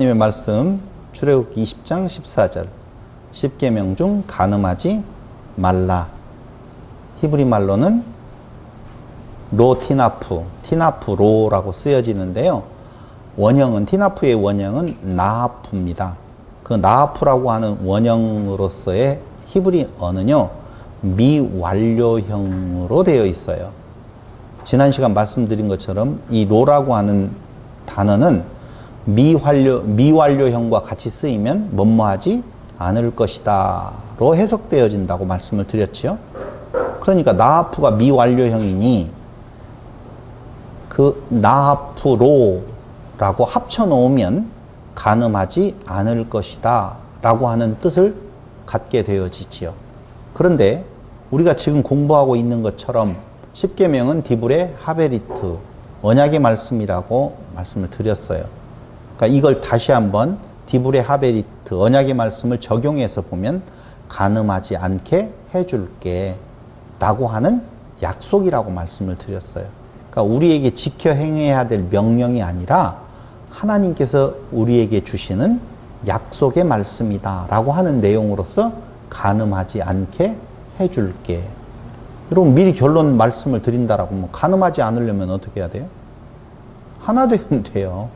하나님의 말씀 출애굽기 20장 14절 10계명 중 간음하지 말라. 히브리 말로는 로티나프, 티나프로라고 쓰여지는데요. 원형은 티나프의 원형은 나하프입니다. 그 나하프라고 하는 원형으로서의 히브리 어는요 미완료형으로 되어 있어요. 지난 시간 말씀드린 것처럼 이 로라고 하는 단어는 미완료형과 같이 쓰이면 뭐뭐하지 않을 것이다 로 해석되어진다고 말씀을 드렸지요. 그러니까 나하프가 미완료형이니 그 나하프로라고 합쳐놓으면 간음하지 않을 것이다 라고 하는 뜻을 갖게 되어지지요. 그런데 우리가 지금 공부하고 있는 것처럼 십계명은 디브레 하베리트 언약의 말씀이라고 말씀을 드렸어요. 그러니까 이걸 다시 한번 디브레 하베리트 언약의 말씀을 적용해서 보면 간음하지 않게 해줄게 라고 하는 약속이라고 말씀을 드렸어요. 그러니까 우리에게 지켜 행해야 될 명령이 아니라 하나님께서 우리에게 주시는 약속의 말씀이다 라고 하는 내용으로서 간음하지 않게 해줄게. 여러분 미리 결론 말씀을 드린다라고 하면 간음하지 않으려면 어떻게 해야 돼요? 하나 되면 돼요.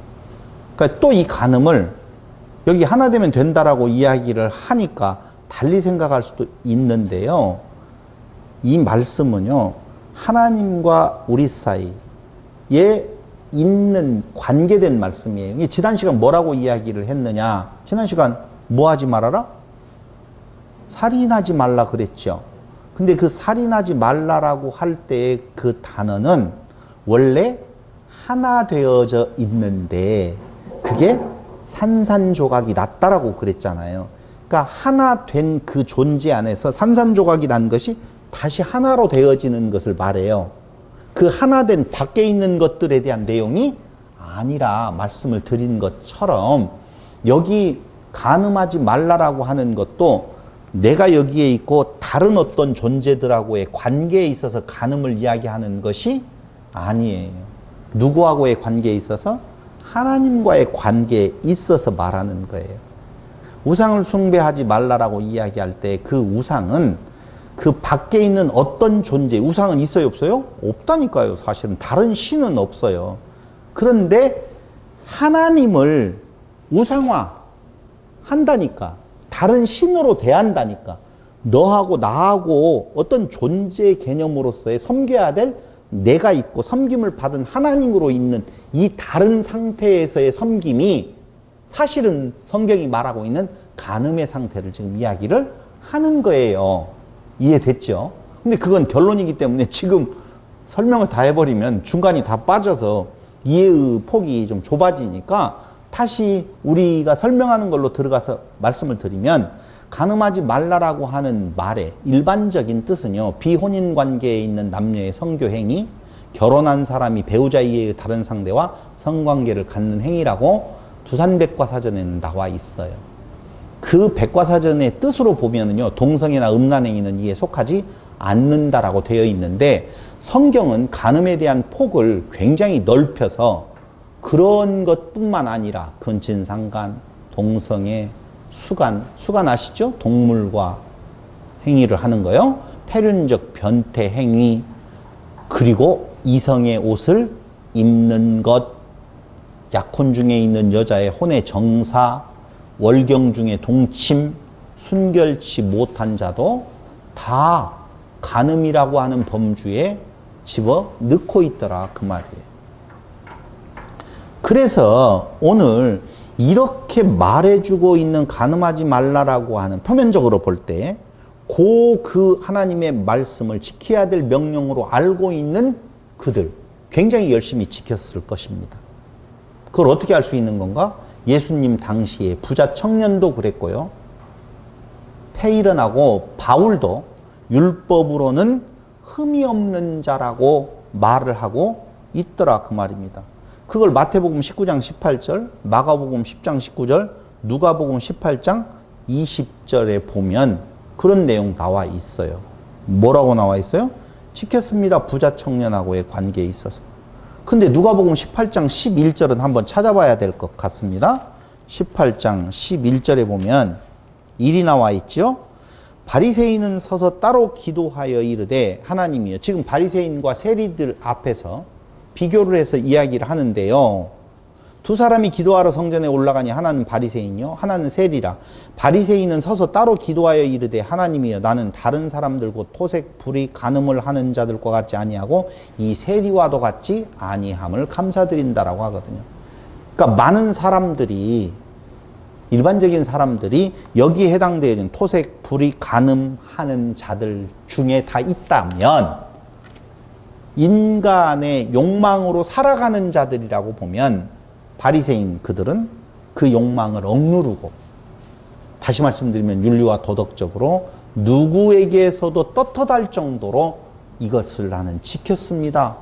그러니까 또 이 간음을 여기 하나 되면 된다라고 이야기를 하니까 달리 생각할 수도 있는데요. 이 말씀은요, 하나님과 우리 사이에 있는 관계된 말씀이에요. 지난 시간 뭐라고 이야기를 했느냐? 지난 시간 뭐 하지 말아라? 살인하지 말라 그랬죠. 근데 그 살인하지 말라라고 할 때의 그 단어는 원래 하나 되어져 있는데 그게 산산조각이 났다라고 그랬잖아요. 그러니까 하나 된 그 존재 안에서 산산조각이 난 것이 다시 하나로 되어지는 것을 말해요. 그 하나 된 밖에 있는 것들에 대한 내용이 아니라 말씀을 드린 것처럼 여기 간음하지 말라라고 하는 것도 내가 여기에 있고 다른 어떤 존재들하고의 관계에 있어서 간음을 이야기하는 것이 아니에요. 누구하고의 관계에 있어서? 하나님과의 관계에 있어서 말하는 거예요. 우상을 숭배하지 말라라고 이야기할 때 그 우상은 그 밖에 있는 어떤 존재, 우상은 있어요, 없어요? 없다니까요, 사실은. 다른 신은 없어요. 그런데 하나님을 우상화 한다니까. 다른 신으로 대한다니까. 너하고 나하고 어떤 존재 개념으로서의 섬겨야 될 내가 있고 섬김을 받은 하나님으로 있는 이 다른 상태에서의 섬김이 사실은 성경이 말하고 있는 간음의 상태를 지금 이야기를 하는 거예요. 이해됐죠? 근데 그건 결론이기 때문에 지금 설명을 다 해버리면 중간이 다 빠져서 이해의 폭이 좀 좁아지니까 다시 우리가 설명하는 걸로 들어가서 말씀을 드리면 간음하지 말라라고 하는 말의 일반적인 뜻은요, 비혼인 관계에 있는 남녀의 성교 행위, 결혼한 사람이 배우자 이외의 다른 상대와 성관계를 갖는 행위라고 두산백과사전에는 나와 있어요. 그 백과사전의 뜻으로 보면은요, 동성애나 음란 행위는 이에 속하지 않는다라고 되어 있는데 성경은 간음에 대한 폭을 굉장히 넓혀서 그런 것뿐만 아니라 근친상간, 동성애, 수간 아시죠? 동물과 행위를 하는 거요. 폐륜적 변태 행위, 그리고 이성의 옷을 입는 것, 약혼 중에 있는 여자의 혼의 정사, 월경 중에 동침, 순결치 못한 자도 다 간음이라고 하는 범주에 집어 넣고 있더라 그 말이에요. 그래서 오늘 이렇게 말해주고 있는 간음하지 말라라고 하는 표면적으로 볼 때 그 하나님의 말씀을 지켜야 될 명령으로 알고 있는 그들 굉장히 열심히 지켰을 것입니다. 그걸 어떻게 알 수 있는 건가? 예수님 당시에 부자 청년도 그랬고요. 페이른하고 바울도 율법으로는 흠이 없는 자라고 말을 하고 있더라 그 말입니다. 그걸 마태복음 19장 18절, 마가복음 10장 19절, 누가복음 18장 20절에 보면 그런 내용 나와 있어요. 뭐라고 나와 있어요? 지켰습니다. 부자 청년하고의 관계에 있어서. 근데 누가복음 18장 11절은 한번 찾아봐야 될 것 같습니다. 18장 11절에 보면 일이 나와 있죠. 바리새인은 서서 따로 기도하여 이르되 하나님이여. 지금 바리새인과 세리들 앞에서 비교를 해서 이야기를 하는데요. 두 사람이 기도하러 성전에 올라가니 하나는 바리새인이요 하나는 세리라. 바리새인은 서서 따로 기도하여 이르되 하나님이여 나는 다른 사람들 곧 토색 불의 간음을 하는 자들과 같지 아니하고 이 세리와도 같지 아니함을 감사드린다라고 하거든요. 그러니까 많은 사람들이 일반적인 사람들이 여기에 해당되는 토색 불의 간음하는 자들 중에 다 있다면 인간의 욕망으로 살아가는 자들이라고 보면 바리새인 그들은 그 욕망을 억누르고 다시 말씀드리면 윤리와 도덕적으로 누구에게서도 떳떳할 정도로 이것을 나는 지켰습니다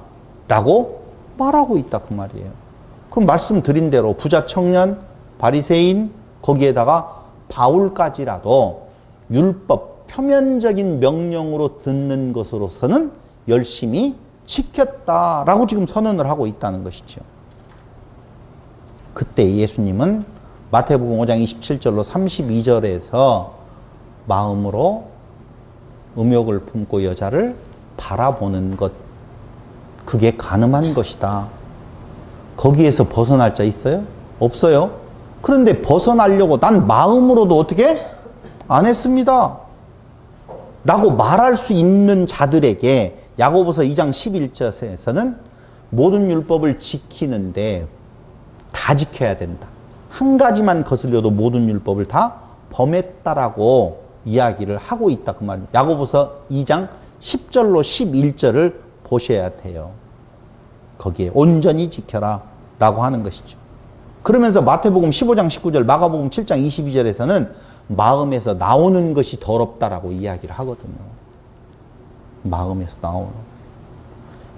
라고 말하고 있다 그 말이에요. 그럼 말씀드린 대로 부자 청년, 바리새인 거기에다가 바울까지라도 율법 표면적인 명령으로 듣는 것으로서는 열심히 지켰다라고 지금 선언을 하고 있다는 것이죠. 그때 예수님은 마태복음 5장 27절로 32절에서 마음으로 음욕을 품고 여자를 바라보는 것, 그게 간음한 것이다. 거기에서 벗어날 자 있어요? 없어요. 그런데 벗어나려고 난 마음으로도 어떻게? 안 했습니다. 라고 말할 수 있는 자들에게 야고보서 2장 11절에서는 모든 율법을 지키는데 다 지켜야 된다. 한 가지만 거슬려도 모든 율법을 다 범했다라고 이야기를 하고 있다 그 말입니다. 야고보서 2장 10절로 11절을 보셔야 돼요. 거기에 온전히 지켜라 라고 하는 것이죠. 그러면서 마태복음 15장 19절, 마가복음 7장 22절에서는 마음에서 나오는 것이 더럽다라고 이야기를 하거든요. 마음에서 나오는.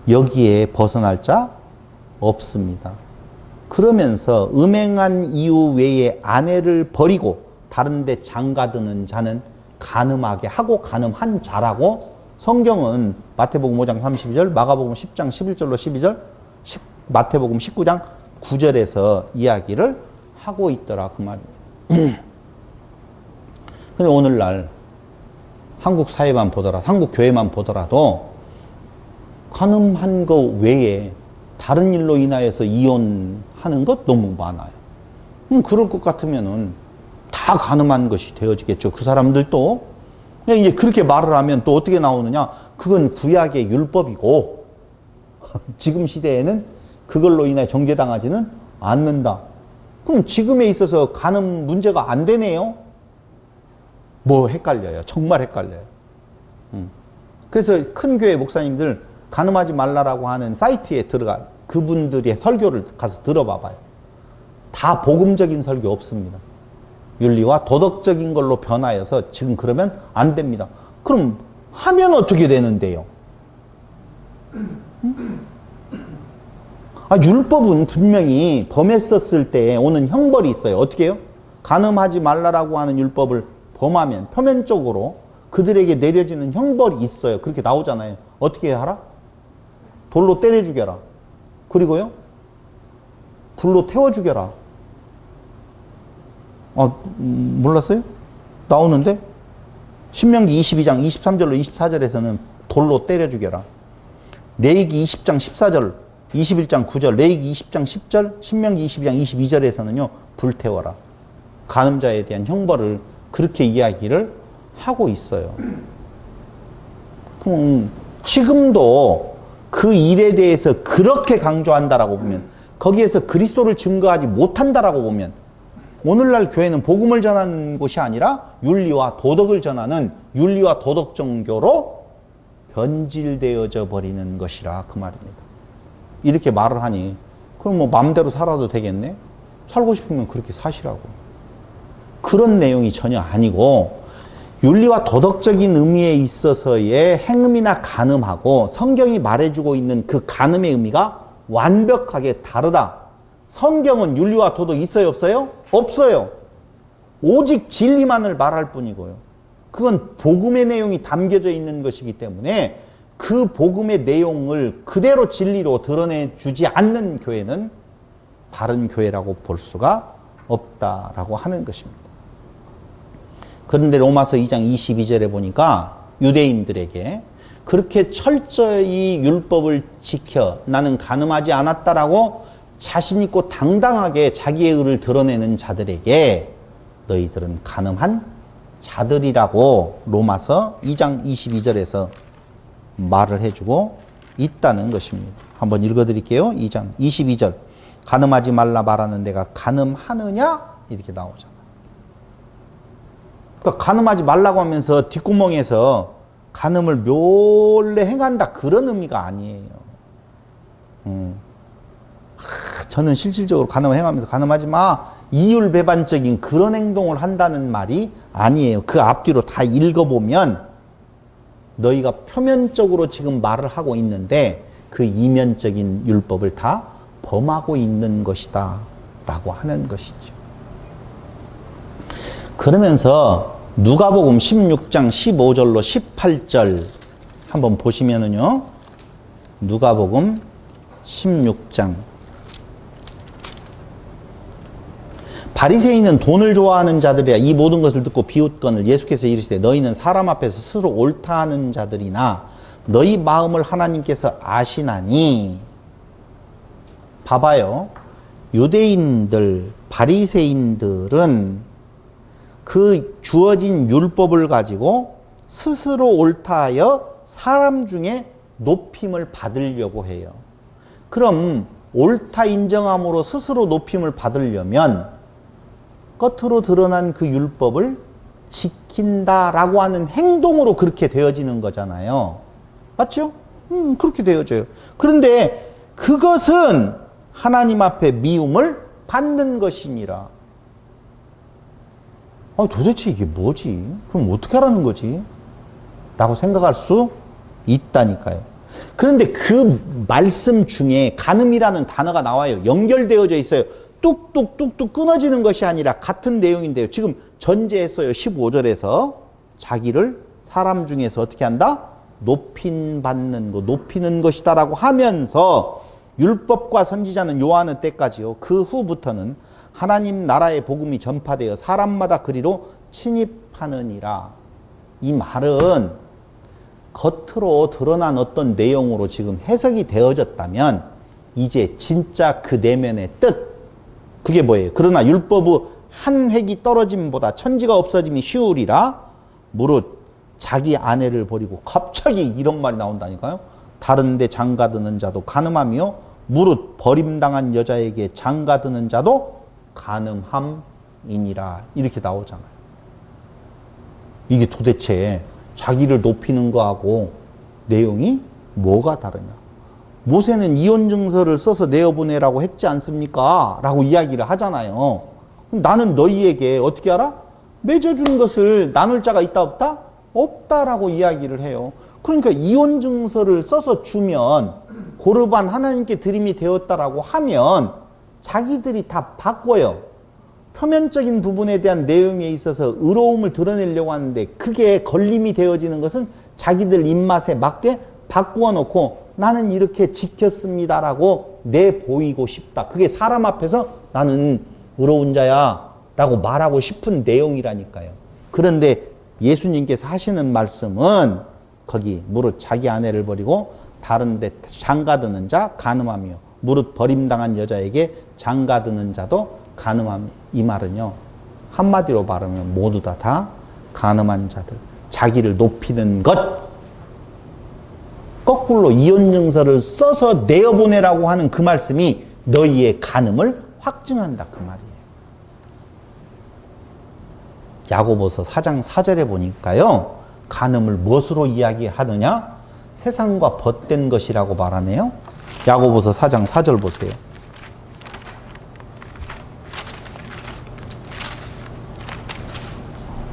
여기에 벗어날 자 없습니다. 그러면서 음행한 이유 외에 아내를 버리고 다른 데 장가드는 자는 간음하게 하고 간음한 자라고 성경은 마태복음 5장 32절, 마가복음 10장 11절로 12절, 마태복음 19장 9절에서 이야기를 하고 있더라 그 말이에요. 근데 오늘날 한국 사회만 보더라도, 한국 교회만 보더라도 간음한 거 외에 다른 일로 인하여서 이혼하는 것 너무 많아요. 그럴 것 같으면은 다 간음한 것이 되어지겠죠. 그 사람들도 이제 그렇게 말을 하면 또 어떻게 나오느냐? 그건 구약의 율법이고 지금 시대에는 그걸로 인해 정죄당하지는 않는다. 그럼 지금에 있어서 간음 문제가 안 되네요? 뭐 헷갈려요. 정말 헷갈려요. 그래서 큰 교회 목사님들 간음하지 말라라고 하는 사이트에 들어가 그분들의 설교를 가서 들어봐봐요. 다 복음적인 설교 없습니다. 윤리와 도덕적인 걸로 변하여서 지금 그러면 안 됩니다. 그럼 하면 어떻게 되는데요? 율법은 분명히 범했었을 때 오는 형벌이 있어요. 어떻게 해요? 간음하지 말라라고 하는 율법을 범하면 표면적으로 그들에게 내려지는 형벌이 있어요. 그렇게 나오잖아요. 어떻게 하라? 돌로 때려 죽여라. 그리고요? 불로 태워 죽여라. 몰랐어요? 나오는데? 신명기 22장 23절로 24절에서는 돌로 때려 죽여라. 레위기 20장 14절, 21장 9절, 레위기 20장 10절, 신명기 22장 22절에서는요, 불태워라. 간음자에 대한 형벌을 그렇게 이야기를 하고 있어요. 지금도 그 일에 대해서 그렇게 강조한다라고 보면, 거기에서 그리스도를 증거하지 못한다라고 보면, 오늘날 교회는 복음을 전하는 곳이 아니라 윤리와 도덕을 전하는 윤리와 도덕 종교로 변질되어져 버리는 것이라 그 말입니다. 이렇게 말을 하니 그럼 뭐 마음대로 살아도 되겠네? 살고 싶으면 그렇게 사시라고. 그런 내용이 전혀 아니고 윤리와 도덕적인 의미에 있어서의 행음이나 간음하고 성경이 말해주고 있는 그 간음의 의미가 완벽하게 다르다. 성경은 윤리와 도덕 있어요, 없어요? 없어요. 오직 진리만을 말할 뿐이고요. 그건 복음의 내용이 담겨져 있는 것이기 때문에 그 복음의 내용을 그대로 진리로 드러내주지 않는 교회는 바른 교회라고 볼 수가 없다라고 하는 것입니다. 그런데 로마서 2장 22절에 보니까 유대인들에게 그렇게 철저히 율법을 지켜 나는 간음하지 않았다라고 자신 있고 당당하게 자기의 의를 드러내는 자들에게 너희들은 간음한 자들이라고 로마서 2장 22절에서 말을 해주고 있다는 것입니다. 한번 읽어드릴게요. 2장 22절. 간음하지 말라 말하는 내가 간음하느냐? 이렇게 나오잖아요. 그러니까 간음하지 말라고 하면서 뒷구멍에서 간음을 몰래 행한다 그런 의미가 아니에요. 저는 실질적으로 간음을 행하면서 간음하지 마 이율배반적인 그런 행동을 한다는 말이 아니에요. 그 앞뒤로 다 읽어보면 너희가 표면적으로 지금 말을 하고 있는데 그 이면적인 율법을 다 범하고 있는 것이다 라고 하는 것이죠. 그러면서 누가복음 16장 15절로 18절 한번 보시면은요. 누가복음 16장 바리새인은 돈을 좋아하는 자들이라 이 모든 것을 듣고 비웃거늘 예수께서 이르시되 너희는 사람 앞에서 스스로 옳다 하는 자들이나 너희 마음을 하나님께서 아시나니. 봐봐요. 유대인들 바리새인들은 그 주어진 율법을 가지고 스스로 옳다 하여 사람 중에 높임을 받으려고 해요. 그럼 옳다 인정함으로 스스로 높임을 받으려면 겉으로 드러난 그 율법을 지킨다라고 하는 행동으로 그렇게 되어지는 거잖아요. 맞죠? 그렇게 되어져요. 그런데 그것은 하나님 앞에 미움을 받는 것이니라. 도대체 이게 뭐지? 그럼 어떻게 하라는 거지? 라고 생각할 수 있다니까요. 그런데 그 말씀 중에 간음이라는 단어가 나와요. 연결되어져 있어요. 뚝뚝뚝뚝 끊어지는 것이 아니라 같은 내용인데요. 지금 전제했어요. 15절에서 자기를 사람 중에서 어떻게 한다? 높임받는 것, 높이는 것이다 라고 하면서 율법과 선지자는 요한의 때까지요. 그 후부터는 하나님 나라의 복음이 전파되어 사람마다 그리로 침입하느니라. 이 말은 겉으로 드러난 어떤 내용으로 지금 해석이 되어졌다면 이제 진짜 그 내면의 뜻, 그게 뭐예요? 그러나 율법의 한 획이 떨어짐보다 천지가 없어짐이 쉬우리라. 무릇 자기 아내를 버리고 갑자기 이런 말이 나온다니까요. 다른 데 장가드는 자도 간음하며 무릇 버림당한 여자에게 장가드는 자도 간음함이니라. 이렇게 나오잖아요. 이게 도대체 자기를 높이는 거하고 내용이 뭐가 다르냐. 모세는 이혼증서를 써서 내어보내라고 했지 않습니까? 라고 이야기를 하잖아요. 그럼 나는 너희에게 어떻게 알아? 맺어준 것을 나눌 자가 있다 없다? 없다라고 이야기를 해요. 그러니까 이혼증서를 써서 주면 고르반 하나님께 드림이 되었다라고 하면 자기들이 다 바꿔요. 표면적인 부분에 대한 내용에 있어서 의로움을 드러내려고 하는데 그게 걸림이 되어지는 것은 자기들 입맛에 맞게 바꾸어 놓고 나는 이렇게 지켰습니다라고 내보이고 싶다. 그게 사람 앞에서 나는 의로운 자야 라고 말하고 싶은 내용이라니까요. 그런데 예수님께서 하시는 말씀은 거기 무릇 자기 아내를 버리고 다른 데 장가드는 자 간음하며 무릇 버림당한 여자에게 장가드는 자도 간음하며. 이 말은요 한마디로 말하면 모두 다 간음한 자들, 자기를 높이는 것, 거꾸로 이혼증서를 써서 내어보내라고 하는 그 말씀이 너희의 간음을 확증한다 그 말이에요. 야고보서 4장 4절에 보니까요 간음을 무엇으로 이야기하느냐? 세상과 벗된 것이라고 말하네요. 야고보서 4장 4절 보세요.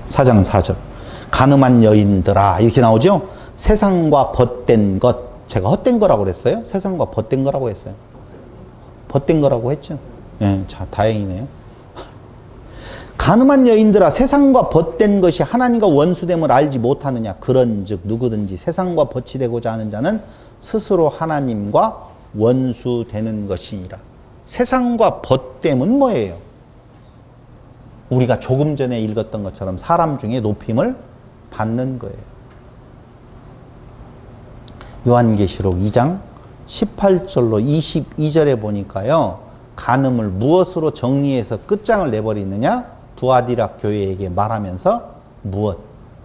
사장 4절. 간음한 여인들아 이렇게 나오죠. 세상과 벗된 것. 제가 헛된 거라고 그랬어요? 세상과 벗된 거라고 했어요. 벗된 거라고 했죠. 네, 자 다행이네요. 간음한 여인들아 세상과 벗된 것이 하나님과 원수됨을 알지 못하느냐. 그런즉 누구든지 세상과 벗이 되고자 하는 자는 스스로 하나님과 원수되는 것이니라. 세상과 벗됨은 뭐예요? 우리가 조금 전에 읽었던 것처럼 사람 중에 높임을 받는 거예요. 요한계시록 2장 18절로 22절에 보니까요. 간음을 무엇으로 정리해서 끝장을 내버리느냐? 두아디라 교회에게 말하면서 무엇?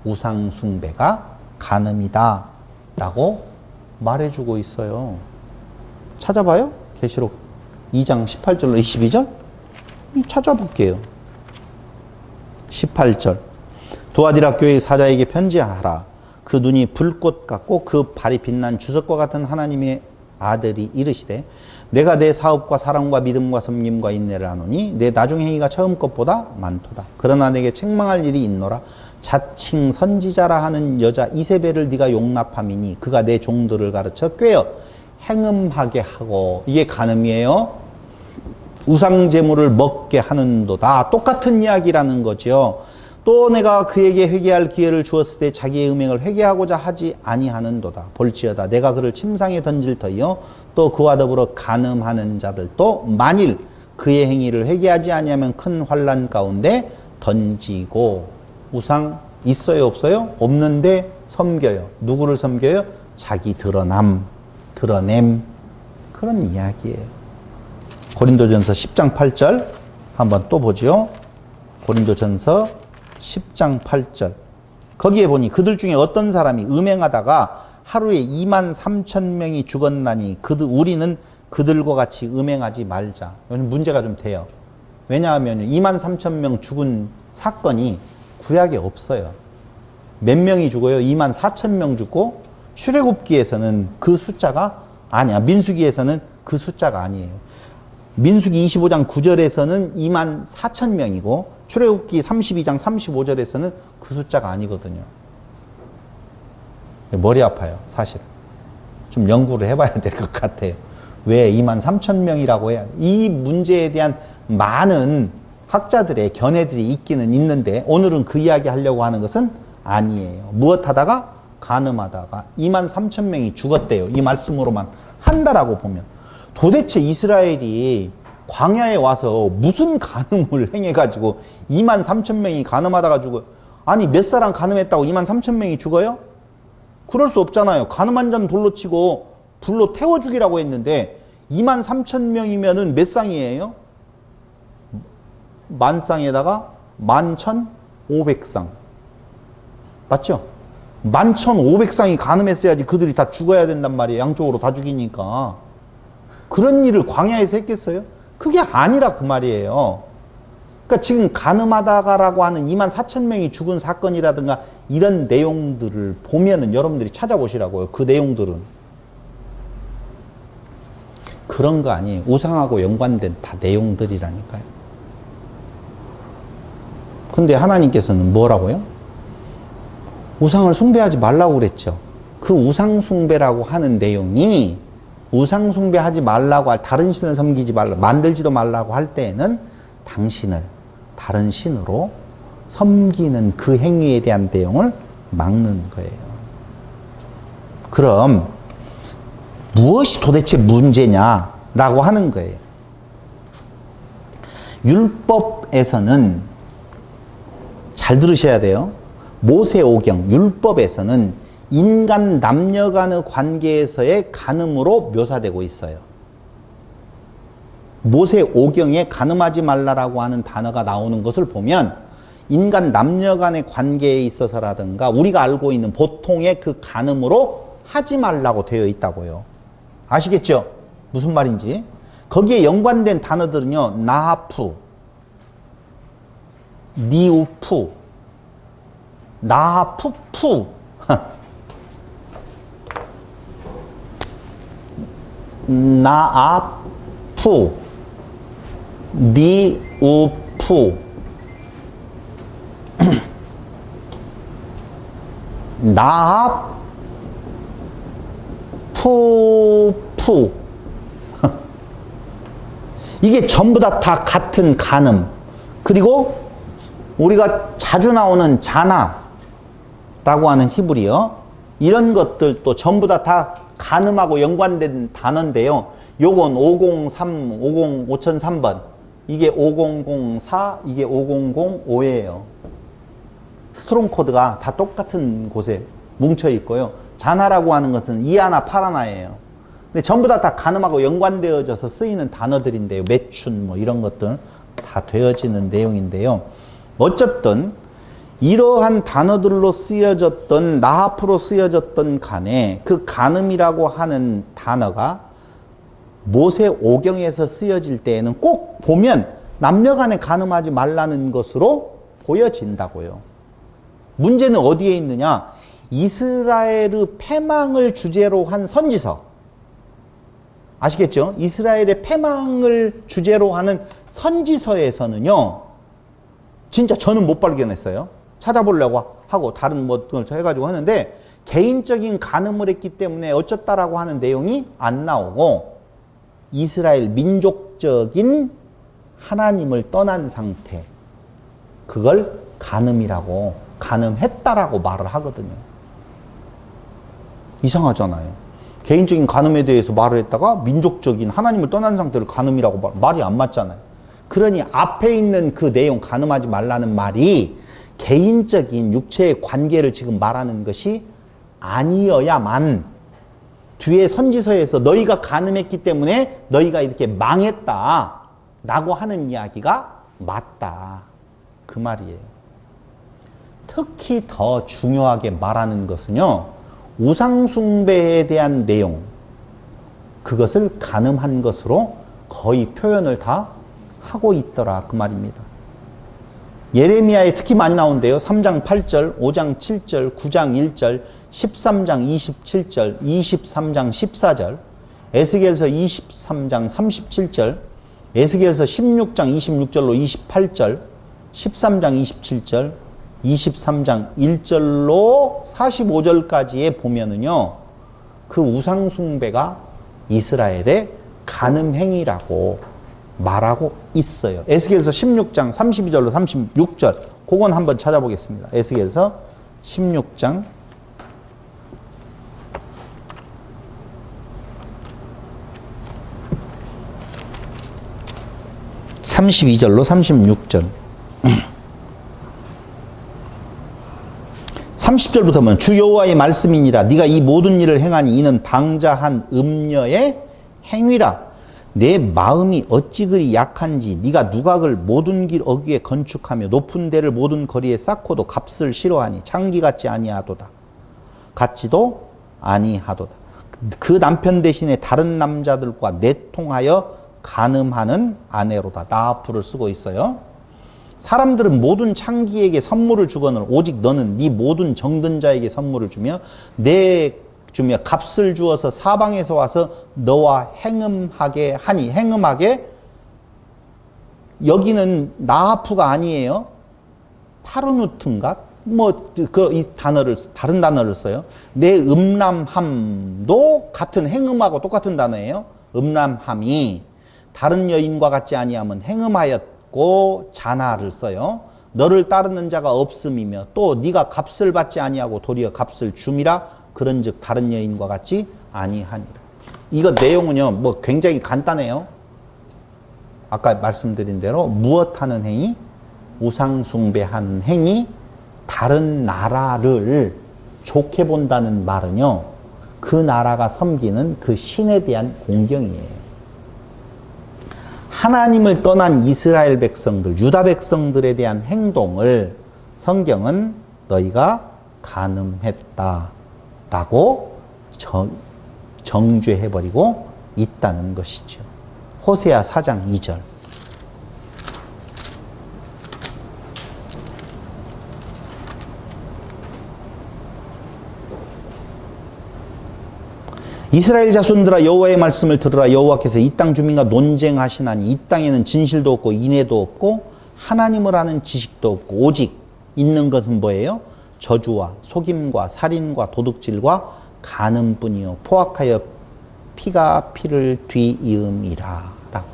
우상숭배가 간음이다 라고 말해주고 있어요. 찾아봐요. 계시록 2장 18절로 22절 찾아볼게요. 18절 두아디라 교회의 사자에게 편지하라. 그 눈이 불꽃 같고 그 발이 빛난 주석과 같은 하나님의 아들이 이르시되 내가 내 사업과 사랑과 믿음과 섬김과 인내를 하노니 내 나중 행위가 처음 것보다 많도다. 그러나 내게 책망할 일이 있노라. 자칭 선지자라 하는 여자 이세벨을 네가 용납함이니 그가 내 종들을 가르쳐 꿰어 행음하게 하고, 이게 간음이에요. 우상제물을 먹게 하는도다. 똑같은 이야기라는 거죠. 또 내가 그에게 회개할 기회를 주었을 때 자기의 음행을 회개하고자 하지 아니하는도다. 볼지어다 내가 그를 침상에 던질 터이요 또 그와 더불어 간음하는 자들도 만일 그의 행위를 회개하지 아니하면 큰 환난 가운데 던지고. 우상 있어요 없어요? 없는데 섬겨요. 누구를 섬겨요? 자기 드러냄 그런 이야기예요. 고린도전서 10장 8절 한번 또 보죠. 고린도전서 10장 8절 거기에 보니 그들 중에 어떤 사람이 음행하다가 하루에 2만 3천 명이 죽었나니 우리는 그들과 같이 음행하지 말자. 문제가 좀 돼요. 왜냐하면 2만 3천 명 죽은 사건이 구약에 없어요. 몇 명이 죽어요? 2만 4천 명 죽고 출애굽기에서는 그 숫자가 아니야. 민수기에서는 그 숫자가 아니에요. 민수기 25장 9절에서는 2만 4천 명이고 출애굽기 32장 35절에서는 그 숫자가 아니거든요. 머리 아파요. 사실. 좀 연구를 해봐야 될 것 같아요. 왜 2만 3천 명이라고 해야 이 문제에 대한 많은 학자들의 견해들이 있기는 있는데 오늘은 그 이야기 하려고 하는 것은 아니에요. 무엇 하다가? 간음하다가 2만 3천 명이 죽었대요. 이 말씀으로만 한다라고 보면. 도대체 이스라엘이 광야에 와서 무슨 간음을 행해가지고 2만 3천 명이 간음하다가 죽어요? 아니 몇 사람 간음했다고 2만 3천 명이 죽어요? 그럴 수 없잖아요. 간음한 자는 돌로 치고 불로 태워 죽이라고 했는데 2만 3천 명이면은 몇 쌍이에요? 만 쌍에다가 11,500쌍. 맞죠? 11,500쌍이 간음했어야지 그들이 다 죽어야 된단 말이에요. 양쪽으로 다 죽이니까. 그런 일을 광야에서 했겠어요? 그게 아니라 그 말이에요. 그러니까 지금 간음하다가라고 하는 2만 4천 명이 죽은 사건이라든가 이런 내용들을 보면은 여러분들이 찾아보시라고요. 그 내용들은. 그런 거 아니에요. 우상하고 연관된 다 내용들이라니까요. 근데 하나님께서는 뭐라고요? 우상을 숭배하지 말라고 그랬죠. 그 우상 숭배라고 하는 내용이 우상 숭배하지 말라고 할 다른 신을 섬기지 말라 만들지도 말라고 할 때에는 당신을 다른 신으로 섬기는 그 행위에 대한 내용을 막는 거예요. 그럼 무엇이 도대체 문제냐라고 하는 거예요. 율법에서는 잘 들으셔야 돼요. 모세오경 율법에서는 인간 남녀 간의 관계에서의 간음으로 묘사되고 있어요. 모세오경에 간음하지 말라라고 하는 단어가 나오는 것을 보면 인간 남녀 간의 관계에 있어서라든가 우리가 알고 있는 보통의 그 간음으로 하지 말라고 되어 있다고요. 아시겠죠? 무슨 말인지. 거기에 연관된 단어들은요. 나하프, 니우프, 나하푸푸, 나아푸, 니우푸, 나하푸푸. 이게 전부 다 같은 간음. 그리고 우리가 자주 나오는 자나라고 하는 히브리어, 이런 것들도 전부 다 간음하고 연관된 단어인데요. 요건 5003번 이게 5004, 이게 5005예요. 스트롱 코드가 다 똑같은 곳에 뭉쳐 있고요. 잔하라고 하는 것은 이하나 팔하나예요. 근데 전부 다 간음하고 연관되어져서 쓰이는 단어들인데요. 매춘 뭐 이런 것들 다 되어지는 내용인데요. 어쨌든 이러한 단어들로 쓰여졌던 나하프로 쓰여졌던 간에 그 간음이라고 하는 단어가 모세 오경에서 쓰여질 때에는 꼭 보면 남녀간에 간음하지 말라는 것으로 보여진다고요. 문제는 어디에 있느냐? 이스라엘의 패망을 주제로 한 선지서. 아시겠죠? 이스라엘의 패망을 주제로 하는 선지서에서는요, 진짜 저는 못 발견했어요. 찾아보려고 하고 다른 것들 해가지고 하는데, 개인적인 간음을 했기 때문에 어쩌다라고 하는 내용이 안 나오고, 이스라엘 민족적인 하나님을 떠난 상태, 그걸 간음이라고, 간음했다라고 말을 하거든요. 이상하잖아요. 개인적인 간음에 대해서 말을 했다가 민족적인 하나님을 떠난 상태를 간음이라고 말이 안 맞잖아요. 그러니 앞에 있는 그 내용, 간음하지 말라는 말이 개인적인 육체의 관계를 지금 말하는 것이 아니어야만 뒤에 선지서에서 너희가 간음했기 때문에 너희가 이렇게 망했다 라고 하는 이야기가 맞다, 그 말이에요. 특히 더 중요하게 말하는 것은요, 우상숭배에 대한 내용, 그것을 간음한 것으로 거의 표현을 다 하고 있더라, 그 말입니다. 예레미야에 특히 많이 나오는데요. 3장 8절, 5장 7절, 9장 1절, 13장 27절, 23장 14절, 에스겔서 23장 37절, 에스겔서 16장 26절로 28절, 13장 27절, 23장 1절로 45절까지에 보면은요, 그 우상숭배가 이스라엘의 간음행위라고 말하고 있어요. 에스겔서 16장 32절로 36절, 그건 한번 찾아보겠습니다. 에스겔서 16장 32절로 36절. 30절부터 보면 주 여호와의 말씀이니라. 네가 이 모든 일을 행하니 이는 방자한 음녀의 행위라. 내 마음이 어찌 그리 약한지 네가 누각을 모든 길 어귀에 건축하며 높은 데를 모든 거리에 쌓고도 값을 싫어하니 창기 같지 아니하도다. 같지도 아니하도다. 그 남편 대신에 다른 남자들과 내통하여 간음하는 아내로다. 나아프를 쓰고 있어요. 사람들은 모든 창기에게 선물을 주거늘 오직 너는 네 모든 정든 자에게 선물을 주며 주며 값을 주어서 사방에서 와서 너와 행음하게 하니. 행음하게, 여기는 나하프가 아니에요. 파르누트인가? 이 단어를, 다른 단어를 써요. 내 음람함도 같은 행음하고 똑같은 단어예요. 음람함이 다른 여인과 같지 아니하면 행음하였고 자나를 써요. 너를 따르는 자가 없음이며 또 네가 값을 받지 아니하고 도리어 값을 줌이라. 그런즉 다른 여인과 같지 아니하니라. 이거 내용은요, 뭐 굉장히 간단해요. 아까 말씀드린 대로 무엇하는 행위, 우상숭배하는 행위, 다른 나라를 좋게 본다는 말은요, 그 나라가 섬기는 그 신에 대한 공경이에요. 하나님을 떠난 이스라엘 백성들, 유다 백성들에 대한 행동을 성경은 너희가 간음했다 라고 정죄해버리고 있다는 것이죠. 호세아 4장 2절. 이스라엘 자손들아 여호와의 말씀을 들으라. 여호와께서 이 땅 주민과 논쟁하시나니 이 땅에는 진실도 없고 인애도 없고 하나님을 아는 지식도 없고 오직 있는 것은 뭐예요? 저주와 속임과 살인과 도둑질과 간음뿐이요 포악하여 피가 피를 뒤이음이라 라고.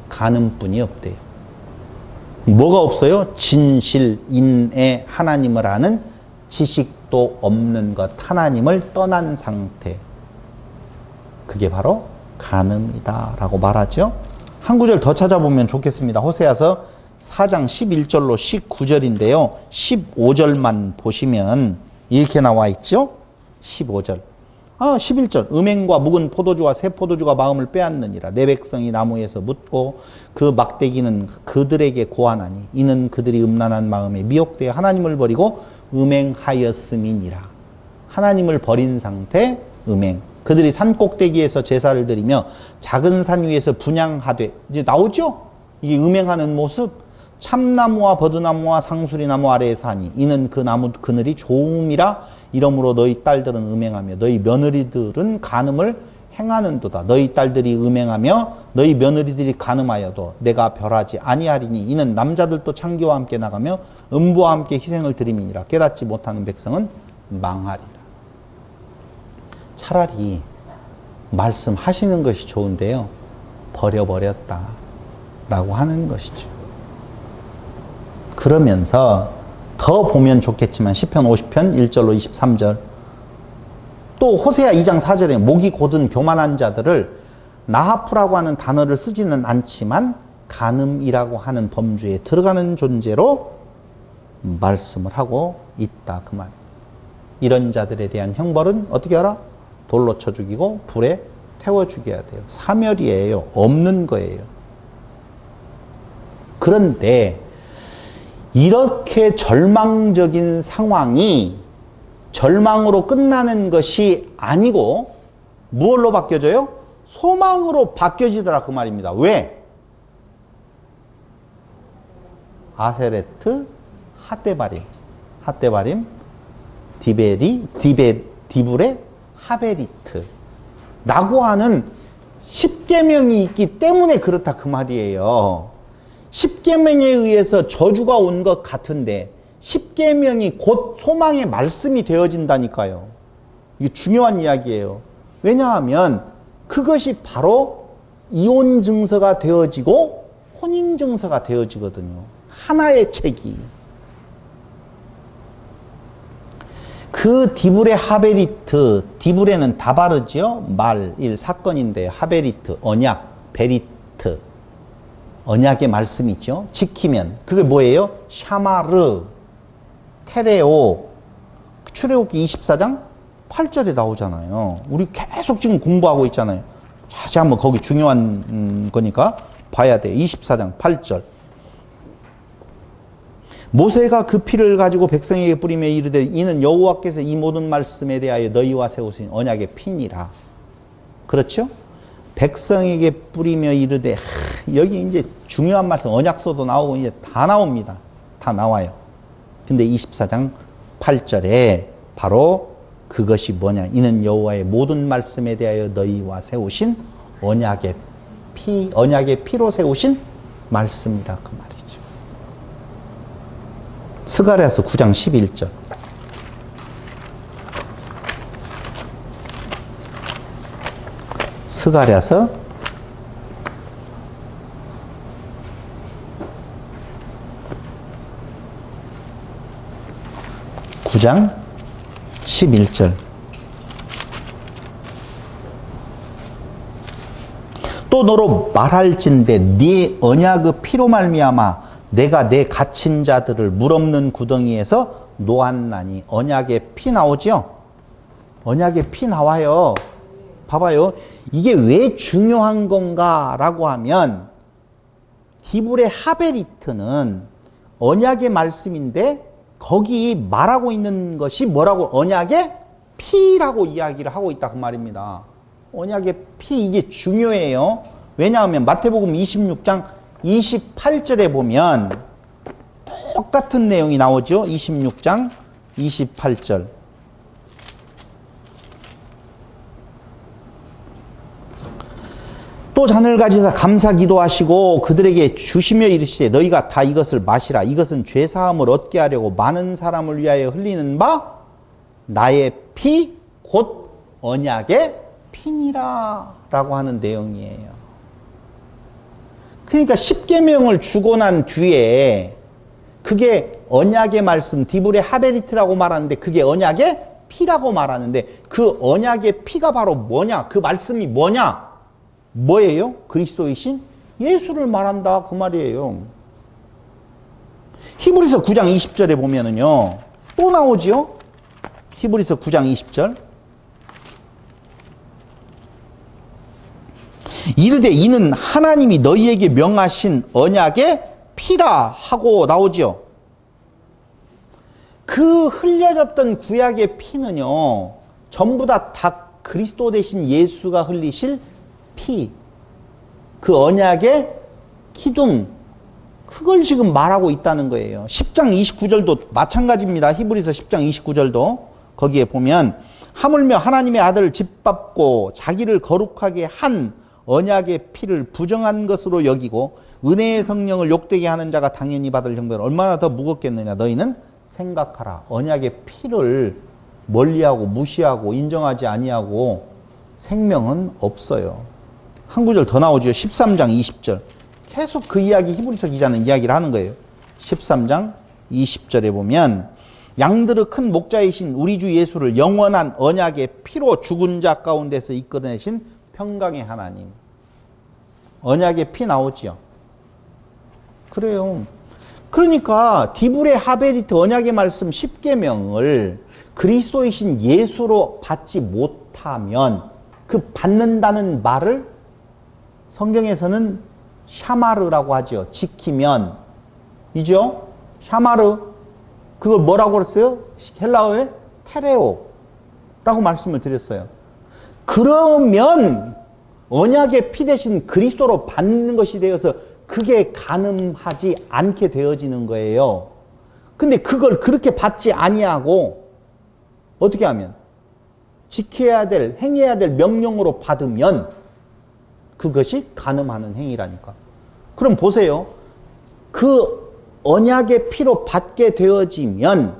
간음뿐이 없대요. 뭐가 없어요? 진실, 인애, 하나님을 아는 지식도 없는 것, 하나님을 떠난 상태, 그게 바로 간음이다 라고 말하죠. 한 구절 더 찾아보면 좋겠습니다. 호세아서 4장 11절로 19절인데요. 15절만 보시면 이렇게 나와 있죠. 15절. 11절. 음행과 묵은 포도주와 새 포도주가 마음을 빼앗느니라. 내 백성이 나무에서 묻고 그 막대기는 그들에게 고하나니 이는 그들이 음란한 마음에 미혹되어 하나님을 버리고 음행하였음이니라. 하나님을 버린 상태 음행. 그들이 산 꼭대기에서 제사를 드리며 작은 산 위에서 분향하되, 이제 나오죠? 이게 음행하는 모습. 참나무와 버드나무와 상수리나무 아래에서 하니 이는 그 나무 그늘이 좋음이라. 이러므로 너희 딸들은 음행하며 너희 며느리들은 간음을 행하는도다. 너희 딸들이 음행하며 너희 며느리들이 간음하여도 내가 별하지 아니하리니 이는 남자들도 창기와 함께 나가며 음부와 함께 희생을 드림이니라. 깨닫지 못하는 백성은 망하리라. 차라리 말씀하시는 것이 좋은데요, 버려버렸다 라고 하는 것이죠. 그러면서 더 보면 좋겠지만 시편 50편 1절로 23절, 또 호세아 2장 4절에 목이 곧은 교만한 자들을 나하프라고 하는 단어를 쓰지는 않지만 간음이라고 하는 범주에 들어가는 존재로 말씀을 하고 있다 그 말. 이런 자들에 대한 형벌은 어떻게 하라? 돌로 쳐 죽이고 불에 태워 죽여야 돼요. 사멸이에요. 없는 거예요. 그런데 이렇게 절망적인 상황이 절망으로 끝나는 것이 아니고 무엇로 바뀌어져요? 소망으로 바뀌어지더라 그 말입니다. 왜? 아세레트 핫데바림 디브레 하베리트 라고 하는 10계명이 있기 때문에 그렇다 그 말이에요. 10계명에 의해서 저주가 온 것 같은데 10계명이 곧 소망의 말씀이 되어진다니까요. 이게 중요한 이야기예요. 왜냐하면 그것이 바로 이혼 증서가 되어지고 혼인 증서가 되어지거든요. 하나의 책이. 그 디브레 하베리트, 디브레는 다바르지요? 사건인데 하베리트, 언약, 베리트, 언약의 말씀이죠. 지키면 그게 뭐예요? 샤마르, 테레오, 출애굽기 24장 8절에 나오잖아요. 우리 계속 지금 공부하고 있잖아요. 다시 한번 거기 중요한 거니까 봐야 돼요. 24장 8절. 모세가 그 피를 가지고 백성에게 뿌리며 이르되 이는 여호와께서 이 모든 말씀에 대하여 너희와 세우신 언약의 피니라. 그렇죠? 백성에게 뿌리며 이르되, 여기 이제 중요한 말씀, 언약서도 나오고 이제 다 나옵니다. 다 나와요. 근데 24장 8절에 바로 그것이 뭐냐? 이는 여호와의 모든 말씀에 대하여 너희와 세우신 언약의 피로 세우신 말씀이라 그 말이죠. 스가랴서 9장 11절. 스가랴서 9장 11절. 또 너로 말할진대 네 언약의 피로 말미암아 내가 내 갇힌 자들을 물 없는 구덩이에서 놓았나니. 언약의 피 나오죠? 언약의 피 나와요. 봐봐요. 이게 왜 중요한 건가라고 하면 디브레 하베리트는 언약의 말씀인데 거기 말하고 있는 것이 뭐라고? 언약의 피라고 이야기를 하고 있다 그 말입니다. 언약의 피, 이게 중요해요. 왜냐하면 마태복음 26장 28절에 보면 똑같은 내용이 나오죠. 26장 28절. 또 잔을 가지사 감사 기도하시고 그들에게 주시며 이르시되 너희가 다 이것을 마시라. 이것은 죄사함을 얻게 하려고 많은 사람을 위하여 흘리는 바 나의 피 곧 언약의 피니라 라고 하는 내용이에요. 그러니까 10계명을 주고 난 뒤에 그게 언약의 말씀, 디브레 하베리트라고 말하는데 그게 언약의 피라고 말하는데 그 언약의 피가 바로 뭐냐? 그 말씀이 뭐냐? 뭐예요? 그리스도이신 예수를 말한다 그 말이에요. 히브리서 9장 20절에 보면은요 또 나오지요. 히브리서 9장 20절. 이르되 이는 하나님이 너희에게 명하신 언약의 피라 하고 나오지요. 그 흘려졌던 구약의 피는요 전부 다 그리스도 대신 예수가 흘리실 피, 그 언약의 기둥, 그걸 지금 말하고 있다는 거예요. 10장 29절도 마찬가지입니다. 히브리서 10장 29절도 거기에 보면 하물며 하나님의 아들을 짓밟고 자기를 거룩하게 한 언약의 피를 부정한 것으로 여기고 은혜의 성령을 욕되게 하는 자가 당연히 받을 형벌은 얼마나 더 무겁겠느냐. 너희는 생각하라. 언약의 피를 멀리하고 무시하고 인정하지 아니하고 생명은 없어요. 한 구절 더 나오죠. 13장 20절. 계속 그 이야기 히브리서 기자는 이야기를 하는 거예요. 13장 20절에 보면 양들의 큰 목자이신 우리 주 예수를 영원한 언약의 피로 죽은 자 가운데서 이끌어내신 평강의 하나님. 언약의 피 나오지요. 그래요. 그러니까 디브레 하베리트 언약의 말씀 10계명을 그리스도이신 예수로 받지 못하면 그 받는다는 말을 성경에서는 샤마르라고 하죠. 지키면 이죠. 샤마르 그걸 뭐라고 그랬어요? 헬라어에 테레오라고 말씀을 드렸어요. 그러면 언약의 피 대신 그리스도로 받는 것이 되어서 그게 가늠하지 않게 되어지는 거예요. 근데 그걸 그렇게 받지 아니하고 어떻게 하면 지켜야 될, 행해야 될 명령으로 받으면 그것이 가늠하는 행위라니까. 그럼 보세요. 그 언약의 피로 받게 되어지면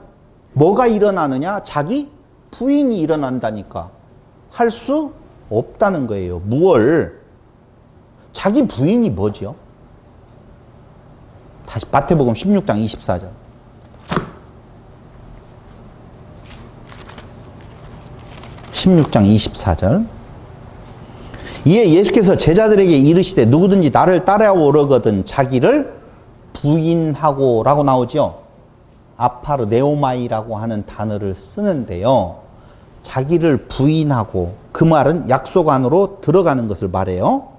뭐가 일어나느냐? 자기 부인이 일어난다니까. 할 수 없다는 거예요. 무얼? 자기 부인이 뭐죠? 다시 마태복음 16장 24절. (16장 24절) 이에 예수께서 제자들에게 이르시되 누구든지 나를 따라오려거든 자기를 부인하고 라고 나오죠. 아파르 네오마이라고 하는 단어를 쓰는데요. 자기를 부인하고, 그 말은 약속 안으로 들어가는 것을 말해요.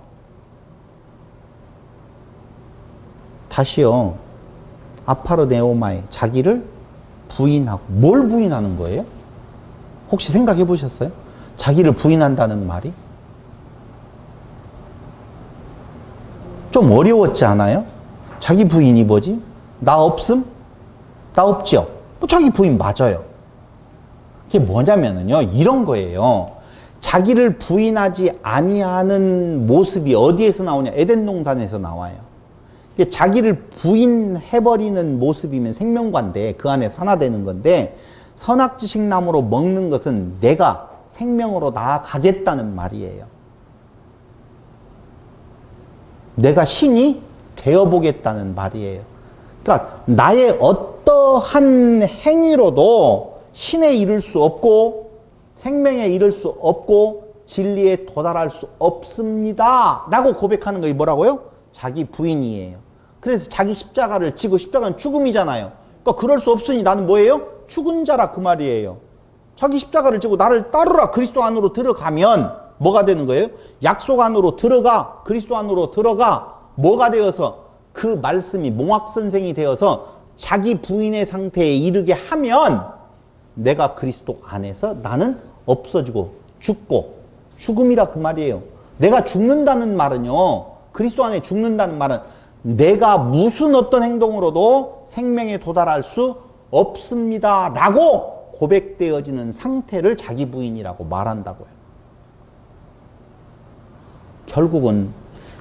다시요. 아파르 네오마이, 자기를 부인하고. 뭘 부인하는 거예요? 혹시 생각해 보셨어요? 자기를 부인한다는 말이? 좀 어려웠지 않아요? 자기 부인이 뭐지? 나 없음? 나 없죠? 뭐 자기 부인 맞아요. 그게 뭐냐면요, 이런 거예요. 자기를 부인하지 아니하는 모습이 어디에서 나오냐? 에덴 동산에서 나와요. 자기를 부인해버리는 모습이면 생명과인데 그 안에 산화되는 건데, 선악지식 나무로 먹는 것은 내가 생명으로 나아가겠다는 말이에요. 내가 신이 되어보겠다는 말이에요. 그러니까 나의 어떠한 행위로도 신에 이를 수 없고 생명에 이를 수 없고 진리에 도달할 수 없습니다 라고 고백하는 것이 뭐라고요? 자기 부인이에요. 그래서 자기 십자가를 지고, 십자가는 죽음이잖아요. 그러니까 그럴 수 없으니 나는 뭐예요? 죽은 자라 그 말이에요. 자기 십자가를 지고 나를 따르라 그리스도 안으로 들어가면 뭐가 되는 거예요? 약속 안으로 들어가, 그리스도 안으로 들어가, 뭐가 되어서 그 말씀이 몽학선생이 되어서 자기 부인의 상태에 이르게 하면 내가 그리스도 안에서 나는 없어지고 죽고, 죽음이라 그 말이에요. 내가 죽는다는 말은요, 그리스도 안에 죽는다는 말은 내가 무슨 어떤 행동으로도 생명에 도달할 수 없습니다 라고 고백되어지는 상태를 자기 부인이라고 말한다고요. 결국은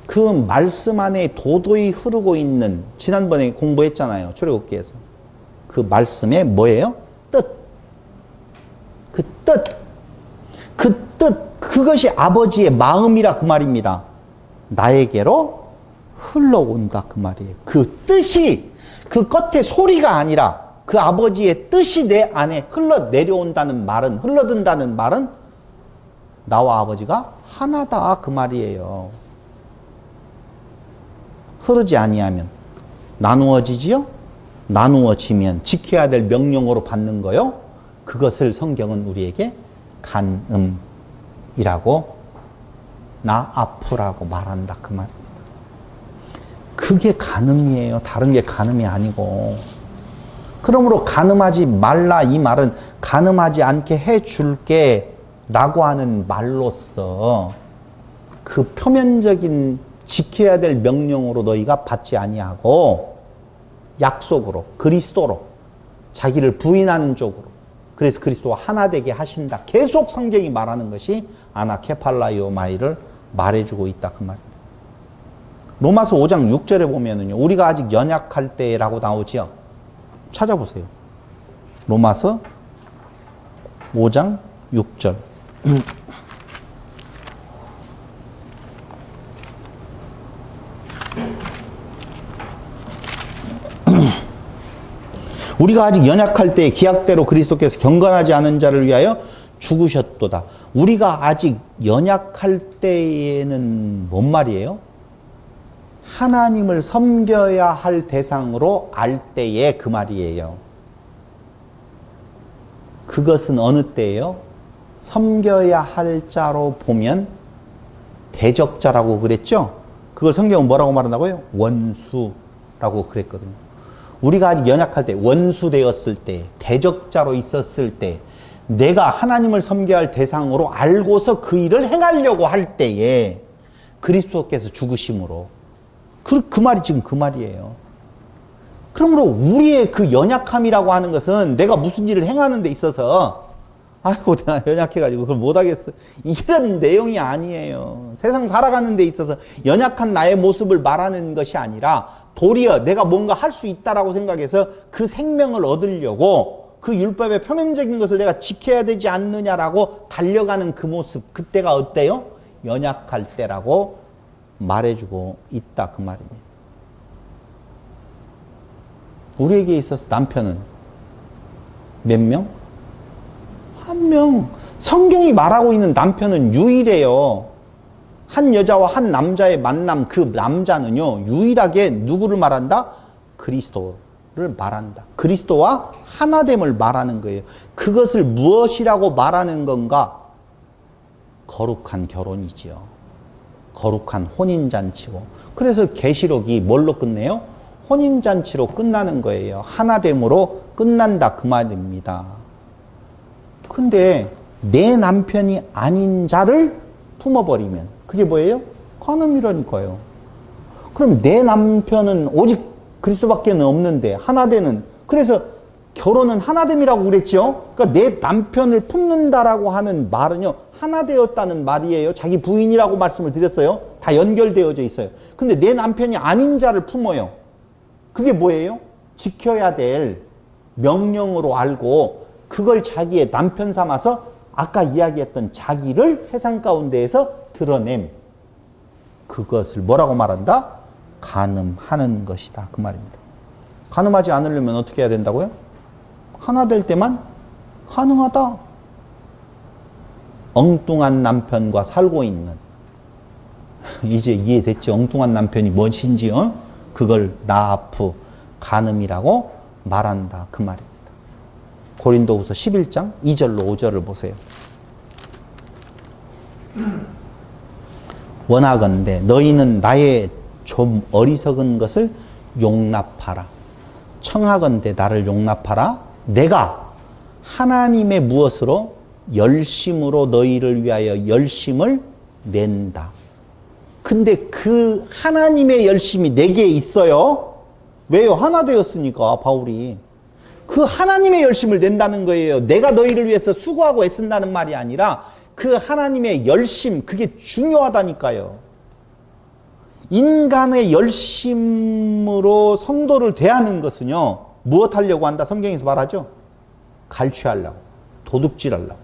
그 말씀 안에 도도히 흐르고 있는, 지난번에 공부했잖아요. 출애굽기에서. 그 말씀의 뭐예요? 뜻. 그 뜻. 그 뜻. 그것이 아버지의 마음이라 그 말입니다. 나에게로 흘러온다 그 말이에요. 그 뜻이 그 겉에 소리가 아니라 그 아버지의 뜻이 내 안에 흘러내려온다는 말은, 흘러든다는 말은 나와 아버지가 하나다 그 말이에요. 흐르지 아니하면 나누어지지요? 나누어지면 지켜야 될 명령으로 받는 거요. 그것을 성경은 우리에게 간음이라고 나아프라고 말한다 그 말입니다. 그게 간음이에요. 다른 게 간음이 아니고. 그러므로 간음하지 말라 이 말은 간음하지 않게 해줄게 라고 하는 말로써 그 표면적인 지켜야 될 명령으로 너희가 받지 아니하고 약속으로 그리스도로 자기를 부인하는 쪽으로 그래서 그리스도와 하나 되게 하신다. 계속 성경이 말하는 것이 아나케팔라이오마이를 말해주고 있다 그 말입니다. 로마서 5장 6절에 보면은요. 우리가 아직 연약할 때라고 나오지요. 찾아보세요. 로마서 5장 6절. 우리가 아직 연약할 때에 기약대로 그리스도께서 경건하지 않은 자를 위하여 죽으셨도다. 우리가 아직 연약할 때에는 뭔 말이에요? 하나님을 섬겨야 할 대상으로 알 때에 그 말이에요. 그것은 어느 때예요? 섬겨야 할 자로 보면 대적자라고 그랬죠? 그걸 성경은 뭐라고 말한다고요? 원수라고 그랬거든요. 우리가 아직 연약할 때, 원수 되었을 때, 대적자로 있었을 때, 내가 하나님을 섬겨야 할 대상으로 알고서 그 일을 행하려고 할 때에 그리스도께서 죽으심으로 그 말이 지금 그 말이에요. 그러므로 우리의 그 연약함이라고 하는 것은 내가 무슨 일을 행하는 데 있어서 아이고 내가 연약해가지고 그걸 못하겠어 이런 내용이 아니에요. 세상 살아가는 데 있어서 연약한 나의 모습을 말하는 것이 아니라 도리어 내가 뭔가 할 수 있다라고 생각해서 그 생명을 얻으려고 그 율법의 표면적인 것을 내가 지켜야 되지 않느냐라고 달려가는 그 모습, 그때가 어때요? 연약할 때라고 말해주고 있다 그 말입니다. 우리에게 있어서 남편은 몇 명? 한 명. 성경이 말하고 있는 남편은 유일해요. 한 여자와 한 남자의 만남, 그 남자는요 유일하게 누구를 말한다? 그리스도를 말한다. 그리스도와 하나됨을 말하는 거예요. 그것을 무엇이라고 말하는 건가? 거룩한 결혼이지요. 거룩한 혼인잔치고. 그래서 계시록이 뭘로 끝내요? 혼인잔치로 끝나는 거예요. 하나됨으로 끝난다 그 말입니다. 근데 내 남편이 아닌 자를 품어버리면 그게 뭐예요? 간음이라니까요. 그럼 내 남편은 오직 그리스도밖에 없는데 하나되는, 그래서 결혼은 하나됨이라고 그랬죠. 그러니까 내 남편을 품는다라고 하는 말은요 하나되었다는 말이에요. 자기 부인이라고 말씀을 드렸어요. 다 연결되어져 있어요. 근데 내 남편이 아닌 자를 품어요. 그게 뭐예요? 지켜야 될 명령으로 알고 그걸 자기의 남편 삼아서 아까 이야기했던 자기를 세상 가운데에서 드러냄. 그것을 뭐라고 말한다? 간음하는 것이다 그 말입니다. 간음하지 않으려면 어떻게 해야 된다고요? 하나 될 때만 가능하다. 엉뚱한 남편과 살고 있는, 이제 이해됐지? 엉뚱한 남편이 무엇인지요? 그걸 나아프, 간음이라고 말한다 그 말입니다. 고린도후서 11장 2절로 5절을 보세요. 원하건대 너희는 나의 좀 어리석은 것을 용납하라. 청하건대 나를 용납하라. 내가 하나님의 무엇으로? 열심으로 너희를 위하여 열심을 낸다. 근데 그 하나님의 열심이 내게 있어요. 왜요? 하나 되었으니까 바울이. 그 하나님의 열심을 낸다는 거예요. 내가 너희를 위해서 수고하고 애쓴다는 말이 아니라 그 하나님의 열심, 그게 중요하다니까요. 인간의 열심으로 성도를 대하는 것은요, 무엇 하려고 한다? 성경에서 말하죠? 갈취하려고, 도둑질하려고,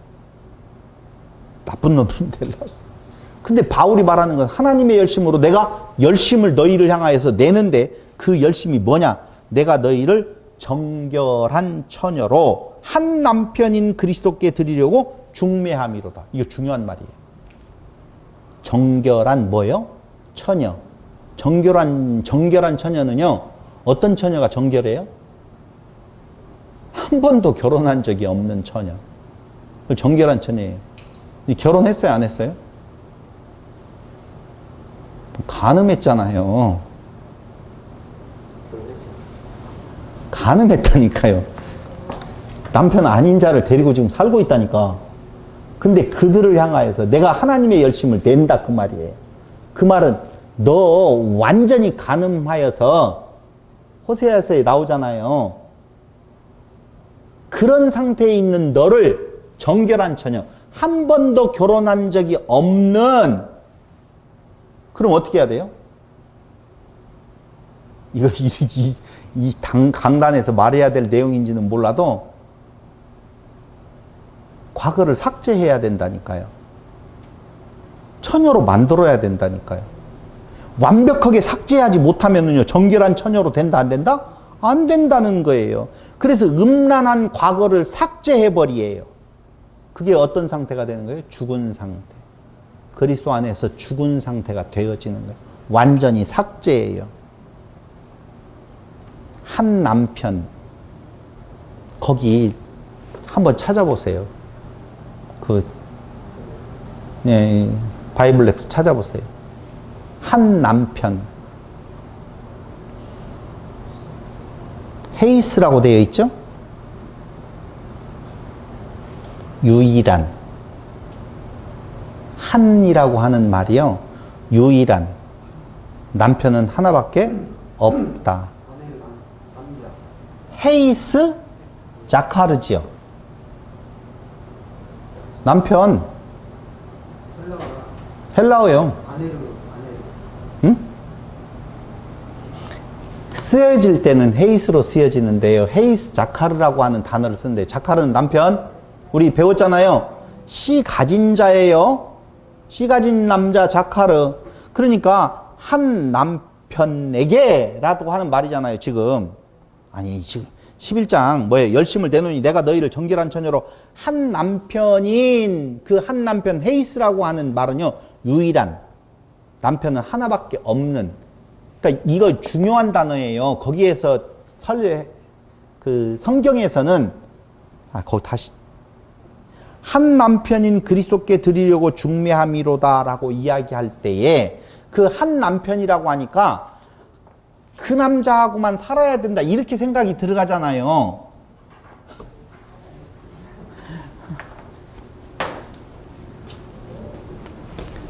나쁜 놈 되려고. 근데 바울이 말하는 건 하나님의 열심으로 내가 열심을 너희를 향하여서 내는데 그 열심이 뭐냐? 내가 너희를 정결한 처녀로 한 남편인 그리스도께 드리려고 중매함이로다. 이거 중요한 말이에요. 정결한 뭐요? 처녀. 정결한 처녀는요, 어떤 처녀가 정결해요? 한 번도 결혼한 적이 없는 처녀. 정결한 처녀예요. 결혼했어요, 안 했어요? 간음했잖아요. 간음했다니까요. 남편 아닌 자를 데리고 지금 살고 있다니까. 근데 그들을 향하여서 내가 하나님의 열심을 낸다 그 말이에요. 그 말은 너 완전히 간음하여서 호세아서에 나오잖아요. 그런 상태에 있는 너를 정결한 처녀, 한 번도 결혼한 적이 없는, 그럼 어떻게 해야 돼요? 이거 강단에서 말해야 될 내용인지는 몰라도 과거를 삭제해야 된다니까요. 처녀로 만들어야 된다니까요. 완벽하게 삭제하지 못하면요, 정결한 처녀로 된다, 안 된다? 안 된다는 거예요. 그래서 음란한 과거를 삭제해버리예요. 그게 어떤 상태가 되는 거예요? 죽은 상태. 그리스도 안에서 죽은 상태가 되어지는 거예요. 완전히 삭제예요. 한 남편, 거기 한번 찾아보세요. 네, 바이블렉스 찾아보세요. 한 남편. 헤이스라고 되어 있죠? 유일한. 한이라고 하는 말이요. 유일한. 남편은 하나밖에 없다. 헤이스 자카르지요. 남편. 헬라어요. 응? 쓰여질 때는 헤이스로 쓰여지는데요. 헤이스 자카르라고 하는 단어를 쓰는데, 자카르는 남편. 우리 배웠잖아요. 씨 가진 자예요. 씨 가진 남자 자카르. 그러니까 한 남편에게 라고 하는 말이잖아요, 지금. 아니, 지금 11장 뭐예요? 열심을 내노니 내가 너희를 정결한 처녀로 한 남편인 그 한 남편 헤이스라고 하는 말은요, 유일한. 남편은 하나밖에 없는. 그러니까 이거 중요한 단어예요. 거기에서 그 성경에서는 거기 다시 한 남편인 그리스도께 드리려고 중매함이로다라고 이야기할 때에 그 한 남편이라고 하니까 그 남자하고만 살아야 된다 이렇게 생각이 들어가잖아요.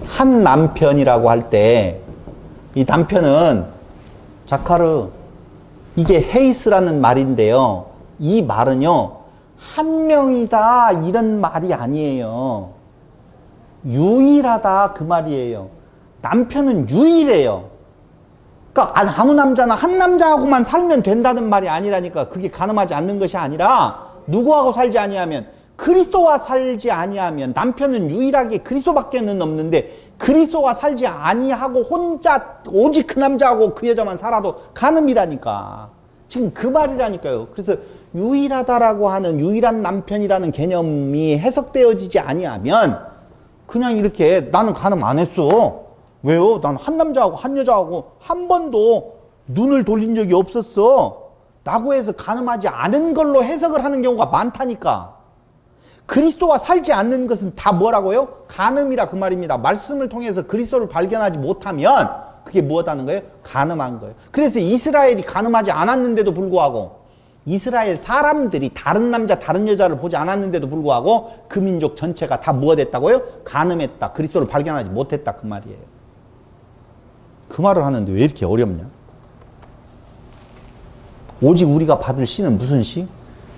한 남편이라고 할 때 이 남편은 자카르, 이게 헤이스라는 말인데요. 이 말은요, 한 명이다 이런 말이 아니에요. 유일하다 그 말이에요. 남편은 유일해요. 그러니까 아무 남자나 한 남자하고만 살면 된다는 말이 아니라니까. 그게 가늠하지 않는 것이 아니라 누구하고 살지 아니하면, 그리스도와 살지 아니하면, 남편은 유일하게 그리스도밖에는 없는데 그리스도와 살지 아니하고 혼자 오직 그 남자하고 그 여자만 살아도 간음이라니까. 지금 그 말이라니까요. 그래서 유일하다라고 하는 유일한 남편이라는 개념이 해석되어지지 아니하면 그냥 이렇게 나는 간음 안 했어. 왜요? 난 한 남자하고 한 여자하고 한 번도 눈을 돌린 적이 없었어 라고 해서 간음하지 않은 걸로 해석을 하는 경우가 많다니까. 그리스도와 살지 않는 것은 다 뭐라고요? 간음이라 그 말입니다. 말씀을 통해서 그리스도를 발견하지 못하면 그게 무엇하는 거예요? 간음한 거예요. 그래서 이스라엘이 간음하지 않았는데도 불구하고, 이스라엘 사람들이 다른 남자 다른 여자를 보지 않았는데도 불구하고 그 민족 전체가 다 뭐가 됐다고요? 간음했다. 그리스도를 발견하지 못했다 그 말이에요. 그 말을 하는데 왜 이렇게 어렵냐? 오직 우리가 받을 씨는 무슨 씨?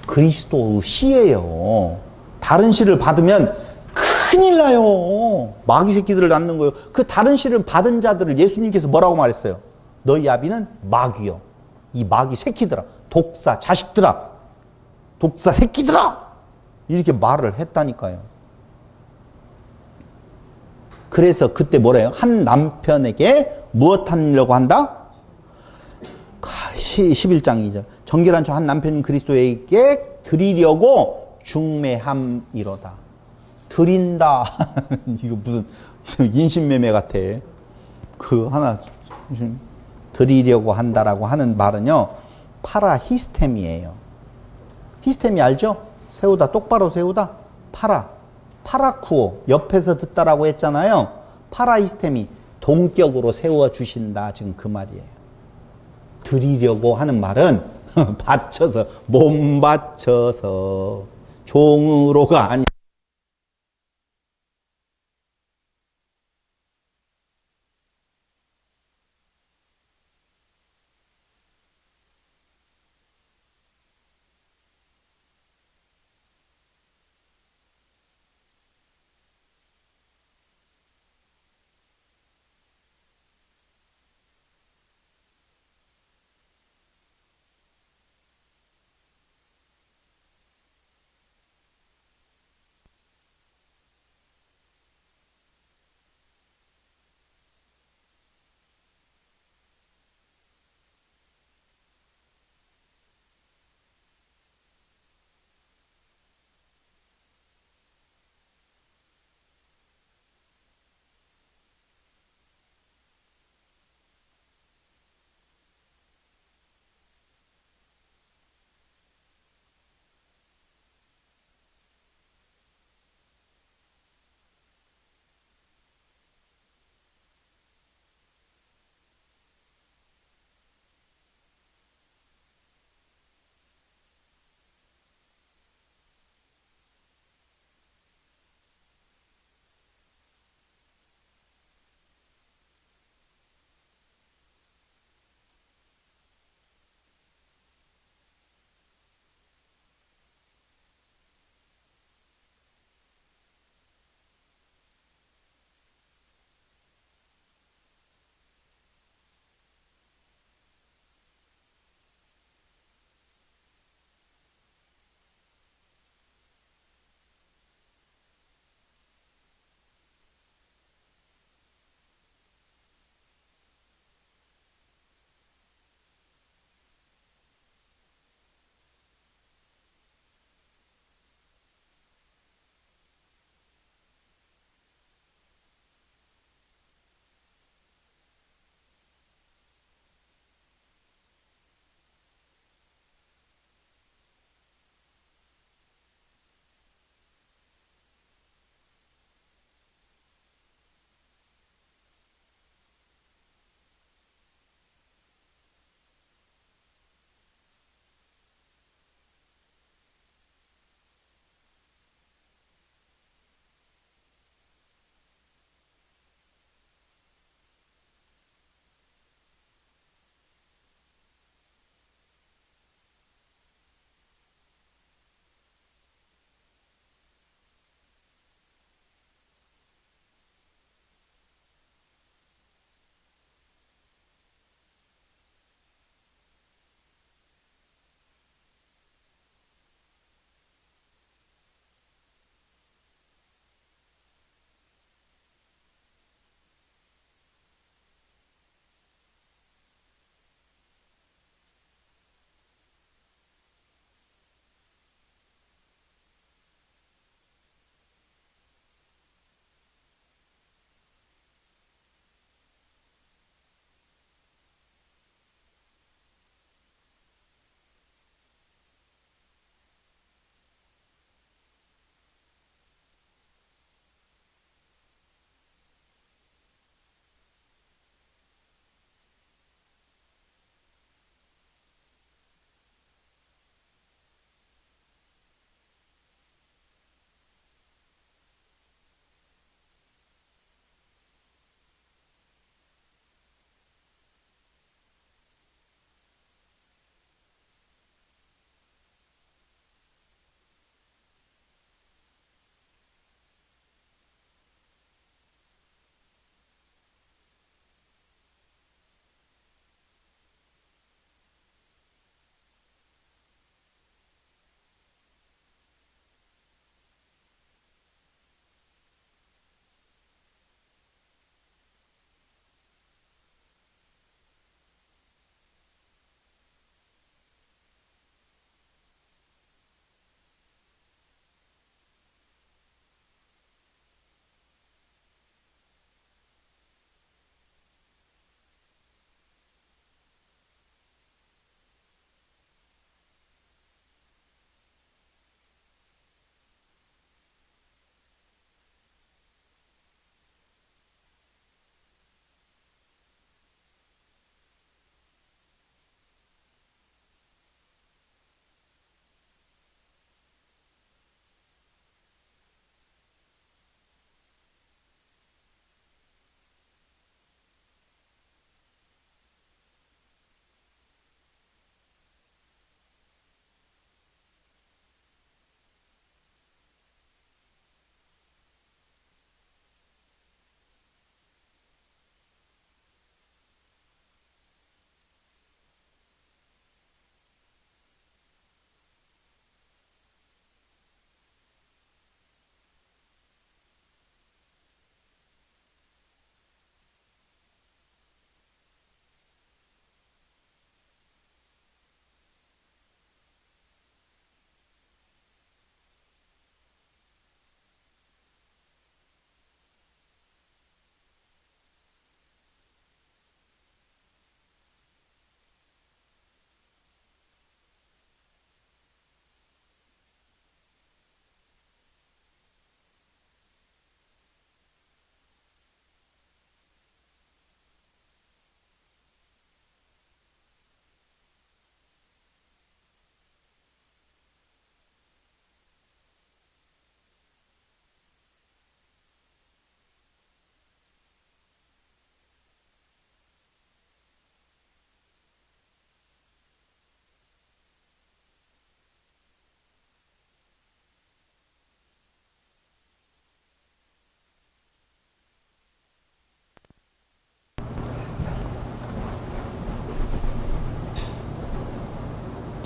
그리스도 씨예요. 다른 씨를 받으면 큰일 나요. 마귀 새끼들을 낳는 거예요. 그 다른 씨를 받은 자들을 예수님께서 뭐라고 말했어요? 너희 아비는 마귀요. 이 마귀 새끼들아, 독사 자식들아, 독사 새끼들아, 이렇게 말을 했다니까요. 그래서 그때 뭐래요? 한 남편에게 무엇 하려고 한다? 11장이죠. 정결한 한 남편 그리스도에게 드리려고 중매함이로다. 드린다. 이거 무슨 인신매매 같아. 그 하나 드리려고 한다라고 하는 말은요, 파라히스템이에요. 히스템이 알죠? 세우다, 똑바로 세우다. 파라쿠오, 옆에서 듣다라고 했잖아요. 파라히스템이 동격으로 세워주신다. 지금 그 말이에요. 드리려고 하는 말은 바쳐서, 몸 바쳐서, 종으로가 아니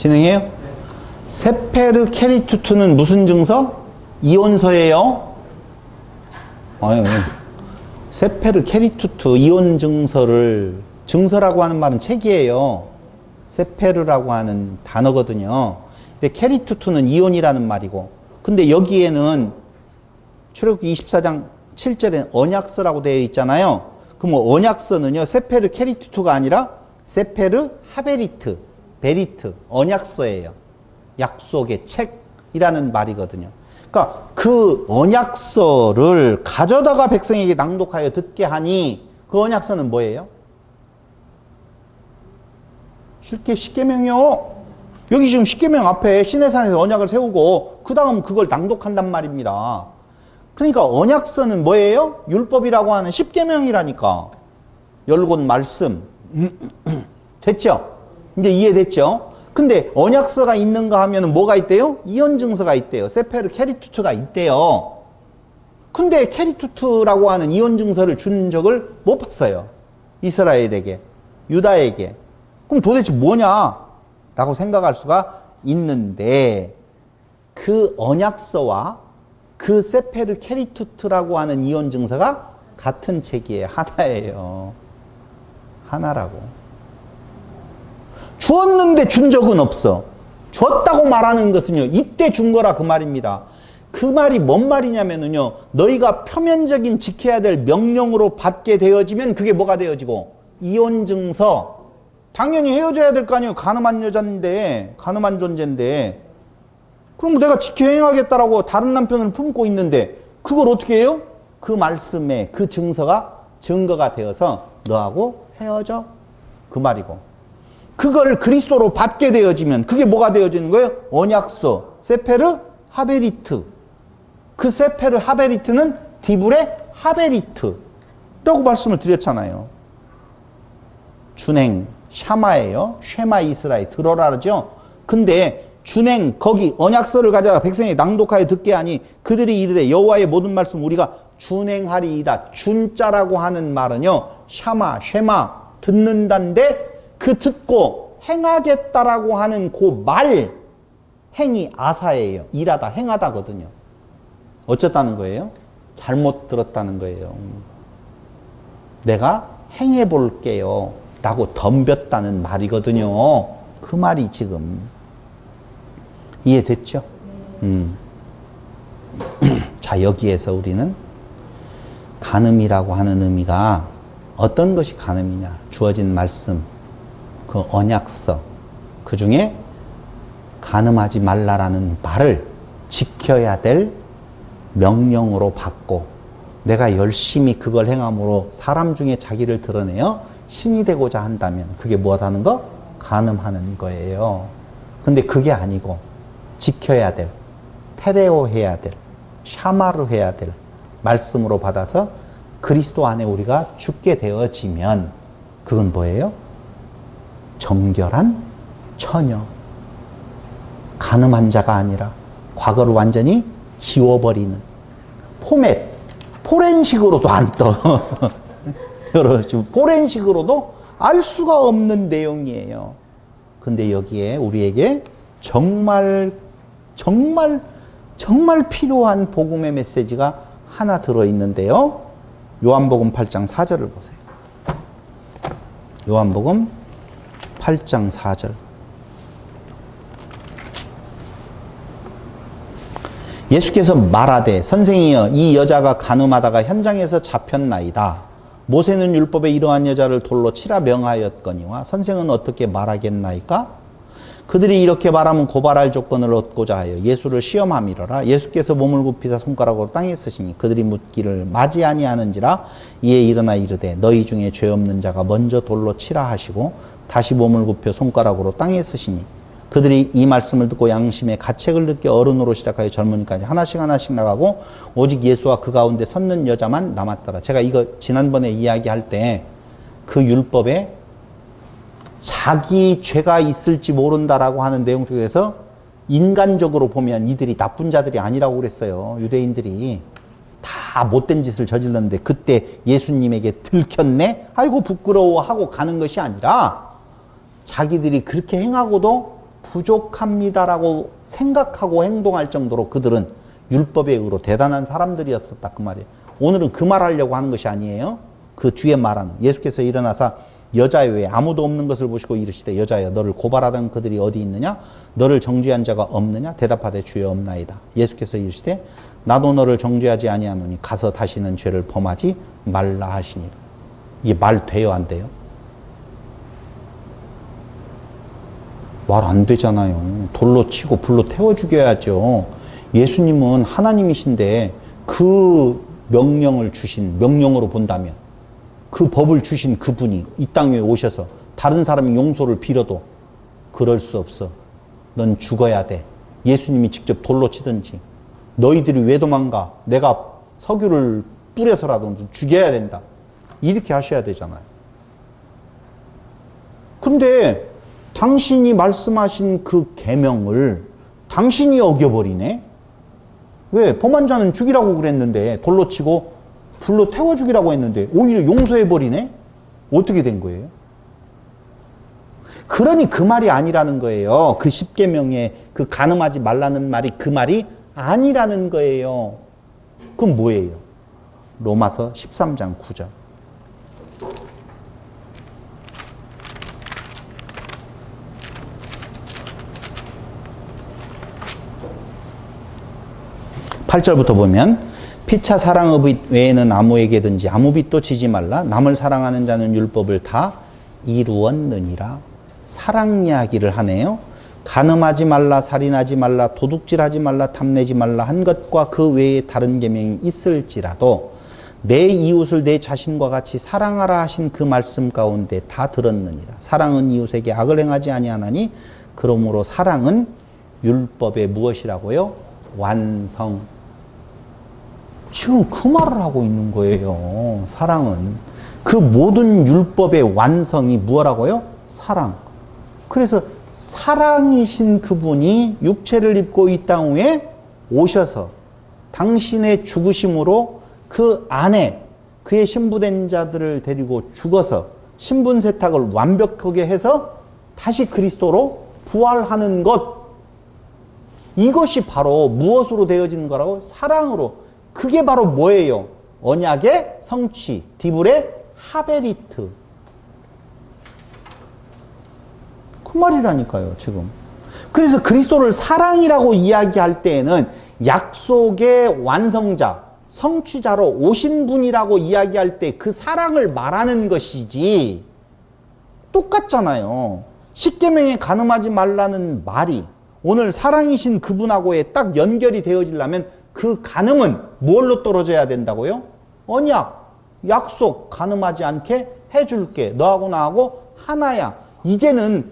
진행해요? 세페르 케리투트는 무슨 증서? 이온서예요. 아유, 세페르 케리투트 이온 증서를, 증서라고 하는 말은 책이에요. 세페르라고 하는 단어거든요. 근데 케리투트는 이온이라는 말이고, 근데 여기에는 출애굽기 24장 7절에 언약서라고 되어 있잖아요. 그럼 언약서는요, 세페르 케리투트가 아니라 세페르 하베리트, 베리트, 언약서예요. 약속의 책이라는 말이거든요. 그러니까 그 언약서를 가져다가 백성에게 낭독하여 듣게 하니 그 언약서는 뭐예요? 십계명이요. 여기 지금 십계명 앞에 시내산에서 언약을 세우고 그 다음 그걸 낭독한단 말입니다. 그러니까 언약서는 뭐예요? 율법이라고 하는 십계명이라니까. 열곧 말씀. 됐죠? 이제 이해됐죠? 근데 언약서가 있는가 하면 뭐가 있대요? 이온증서가 있대요. 세페르 케리투트가 있대요. 근데 케리투트라고 하는 이온증서를 준 적을 못 봤어요. 이스라엘에게, 유다에게. 그럼 도대체 뭐냐? 라고 생각할 수가 있는데, 그 언약서와 그 세페르 케리투트라고 하는 이온증서가 같은 책이에요. 하나예요. 하나라고. 주었는데 준 적은 없어. 줬다고 말하는 것은요, 이때 준 거라 그 말입니다. 그 말이 뭔 말이냐면요, 너희가 표면적인 지켜야 될 명령으로 받게 되어지면 그게 뭐가 되어지고? 이온증서. 당연히 헤어져야 될 거 아니에요. 가늠한 여자인데, 가늠한 존재인데. 그럼 내가 지켜 행하겠다라고 다른 남편을 품고 있는데 그걸 어떻게 해요? 그 말씀에 그 증거가 되어서 너하고 헤어져. 그 말이고. 그걸 그리스도로 받게 되어지면 그게 뭐가 되어지는 거예요? 언약서, 세페르 하베리트. 그 세페르 하베리트는 디브레 하베리트라고 말씀을 드렸잖아요. 준행, 샤마예요. 쉐마 이스라엘, 들어라 그러죠. 근데 준행, 거기 언약서를 가져가 백성이 낭독하여 듣게 하니 그들이 이르되 여호와의 모든 말씀 우리가 준행하리이다. 준자라고 하는 말은요, 샤마, 쉐마, 듣는다인데 그 듣고 행하겠다라고 하는 그 말, 행이 아사예요. 일하다, 행하다거든요. 어쨌다는 거예요? 잘못 들었다는 거예요. 내가 행해볼게요. 라고 덤볐다는 말이거든요. 그 말이 지금. 이해됐죠? 자, 여기에서 우리는 간음이라고 하는 의미가 어떤 것이 간음이냐? 주어진 말씀, 그 언약서, 그 중에 간음하지 말라라는 말을 지켜야 될 명령으로 받고 내가 열심히 그걸 행함으로 사람 중에 자기를 드러내어 신이 되고자 한다면 그게 뭐하다는 거? 간음하는 거예요. 근데 그게 아니고 지켜야 될, 테레오 해야 될, 샤마르 해야 될 말씀으로 받아서 그리스도 안에 우리가 죽게 되어지면 그건 뭐예요? 정결한 처녀. 간음한 자가 아니라 과거를 완전히 지워버리는 포맷, 포렌식으로도 안 떠. 지금 포렌식으로도 알 수가 없는 내용이에요. 근데 여기에 우리에게 정말 필요한 복음의 메시지가 하나 들어있는데요. 요한복음 8장 4절을 보세요. 요한복음 8장 4절. 예수께서 말하되 선생이여 이 여자가 간음하다가 현장에서 잡혔나이다. 모세는 율법에 이러한 여자를 돌로 치라 명하였거니와 선생은 어떻게 말하겠나이까? 그들이 이렇게 말하면 고발할 조건을 얻고자 하여 예수를 시험함이러라. 예수께서 몸을 굽히사 손가락으로 땅에 쓰시니 그들이 묻기를 마지 아니하는지라. 이에 일어나 이르되 너희 중에 죄 없는 자가 먼저 돌로 치라 하시고 다시 몸을 굽혀 손가락으로 땅에 쓰시니 그들이 이 말씀을 듣고 양심의 가책을 느껴 어른으로 시작하여 젊은이까지 하나씩 나가고 오직 예수와 그 가운데 섰는 여자만 남았더라. 제가 이거 지난번에 이야기할 때 그 율법에 자기 죄가 있을지 모른다라고 하는 내용 중에서 인간적으로 보면 이들이 나쁜 자들이 아니라고 그랬어요. 유대인들이 다 못된 짓을 저질렀는데 그때 예수님에게 들켰네? 아이고 부끄러워하고 가는 것이 아니라 자기들이 그렇게 행하고도 부족합니다라고 생각하고 행동할 정도로 그들은 율법의 의로 대단한 사람들이었었다 그 말이에요. 오늘은 그 말하려고 하는 것이 아니에요. 그 뒤에 말하는 예수께서 일어나사 여자여 왜 아무도 없는 것을 보시고 이르시되 여자여 너를 고발하던 그들이 어디 있느냐 너를 정죄한 자가 없느냐 대답하되 주여 없나이다. 예수께서 이르시되 나도 너를 정죄하지 아니하노니 가서 다시는 죄를 범하지 말라 하시니라. 이게 말 돼요 안 돼요? 말 안 되잖아요. 돌로 치고 불로 태워 죽여야죠. 예수님은 하나님이신데 그 명령을 주신, 명령으로 본다면 그 법을 주신 그분이 이 땅 위에 오셔서 다른 사람이 용서를 빌어도 그럴 수 없어. 넌 죽어야 돼. 예수님이 직접 돌로 치든지 너희들이 왜 도망가? 내가 석유를 뿌려서라도 죽여야 된다. 이렇게 하셔야 되잖아요. 근데 당신이 말씀하신 그 계명을 당신이 어겨버리네? 왜? 범한 자는 죽이라고 그랬는데 돌로 치고 불로 태워 죽이라고 했는데 오히려 용서해버리네? 어떻게 된 거예요? 그러니 그 말이 아니라는 거예요. 그 십계명에 그 간음하지 말라는 말이 그 말이 아니라는 거예요. 그럼 뭐예요? 로마서 13장 9절. 8절부터 보면 피차 사랑의 빛 외에는 아무에게든지 아무 빛도 지지 말라. 남을 사랑하는 자는 율법을 다 이루었느니라. 사랑 이야기를 하네요. 간음하지 말라, 살인하지 말라, 도둑질하지 말라, 탐내지 말라 한 것과 그 외에 다른 계명이 있을지라도 내 이웃을 내 자신과 같이 사랑하라 하신 그 말씀 가운데 다 들었느니라. 사랑은 이웃에게 악을 행하지 아니하나니 그러므로 사랑은 율법의 무엇이라고요? 완성. 지금 그 말을 하고 있는 거예요. 사랑은. 그 모든 율법의 완성이 뭐라고요? 사랑. 그래서 사랑이신 그분이 육체를 입고 이 땅 위에 오셔서 당신의 죽으심으로 그 안에 그의 신부된 자들을 데리고 죽어서 신분 세탁을 완벽하게 해서 다시 그리스도로 부활하는 것. 이것이 바로 무엇으로 되어지는 거라고? 사랑으로. 그게 바로 뭐예요? 언약의 성취, 디브레 하베리트. 그 말이라니까요, 지금. 그래서 그리스도를 사랑이라고 이야기할 때에는 약속의 완성자, 성취자로 오신 분이라고 이야기할 때 그 사랑을 말하는 것이지, 똑같잖아요. 십계명에 간음하지 말라는 말이 오늘 사랑이신 그분하고의 딱 연결이 되어지려면 그 간음은 뭘로 떨어져야 된다고요? 언약, 약속, 간음하지 않게 해줄게. 너하고 나하고 하나야. 이제는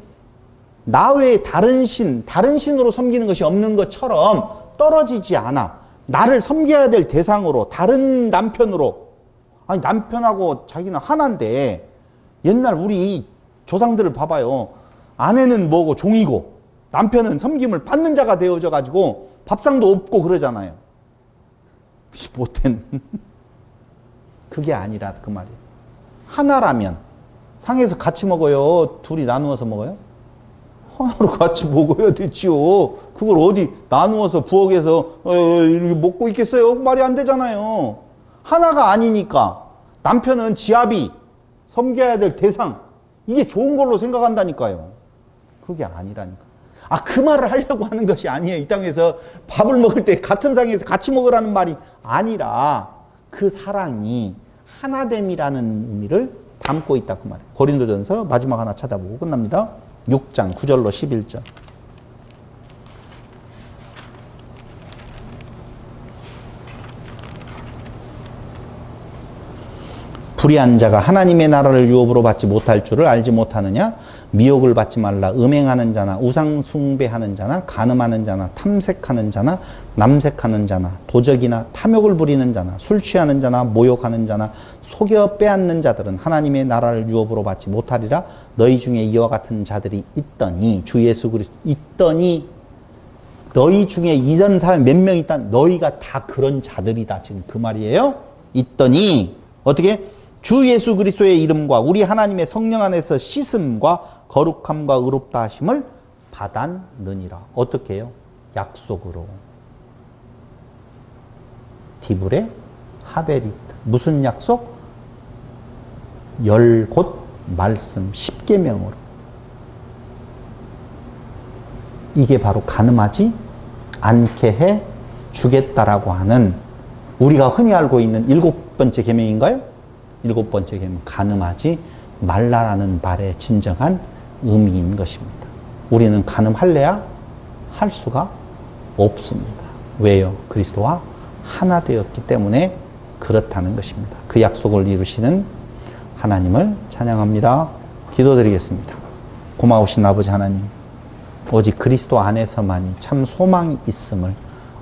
나 외에 다른 신으로 섬기는 것이 없는 것처럼 떨어지지 않아. 나를 섬겨야 될 대상으로, 다른 남편으로. 아니, 남편하고 자기는 하나인데, 옛날 우리 조상들을 봐봐요. 아내는 뭐고 종이고, 남편은 섬김을 받는 자가 되어져 가지고 밥상도 없고 그러잖아요. 못된. 그게 아니라 그 말이에요. 하나라면 상에서 같이 먹어요? 둘이 나누어서 먹어요? 하나로 같이 먹어야 되지요. 그걸 어디 나누어서 부엌에서 이렇게 먹고 있겠어요? 말이 안 되잖아요. 하나가 아니니까 남편은 지아비, 섬겨야 될 대상, 이게 좋은 걸로 생각한다니까요. 그게 아니라니까. 그 말을 하려고 하는 것이 아니에요. 이 땅에서 밥을 먹을 때 같은 상에서 같이 먹으라는 말이 아니라 그 사랑이 하나됨이라는 의미를 담고 있다 그 말이에요. 고린도전서 마지막 하나 찾아보고 끝납니다. 6장 9절로 11절. 불의한 자가 하나님의 나라를 유업으로 받지 못할 줄을 알지 못하느냐? 미혹을 받지 말라. 음행하는 자나 우상 숭배하는 자나 간음하는 자나 탐색하는 자나 남색하는 자나 도적이나 탐욕을 부리는 자나 술 취하는 자나 모욕하는 자나 속여 빼앗는 자들은 하나님의 나라를 유업으로 받지 못하리라. 너희 중에 이와 같은 자들이 있더니 주 예수 그리스도 있더니 너희 중에 이런 사람 몇 명 있다. 너희가 다 그런 자들이다. 지금 그 말이에요. 있더니 어떻게? 주 예수 그리스도의 이름과 우리 하나님의 성령 안에서 씻음과 거룩함과 의롭다 하심을 받았느니라. 어떻게 해요? 약속으로. 디브레 하베리트. 무슨 약속? 10곧 말씀 10계명으로. 이게 바로 간음하지 않게 해 주겠다라고 하는, 우리가 흔히 알고 있는 7번째 계명인가요? 7번째 계명, 간음하지 말라라는 말의 진정한 의미인 것입니다. 우리는 간음할래야 할 수가 없습니다. 왜요? 그리스도와 하나 되었기 때문에 그렇다는 것입니다. 그 약속을 이루시는 하나님을 찬양합니다. 기도드리겠습니다. 고마우신 아버지 하나님, 오직 그리스도 안에서만이 참 소망이 있음을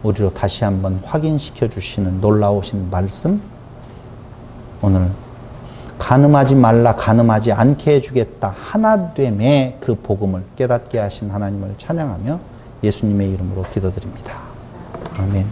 우리로 다시 한번 확인시켜 주시는 놀라우신 말씀, 오늘 간음하지 말라, 간음하지 않게 해주겠다, 하나됨의 그 복음을 깨닫게 하신 하나님을 찬양하며 예수님의 이름으로 기도드립니다. 아멘.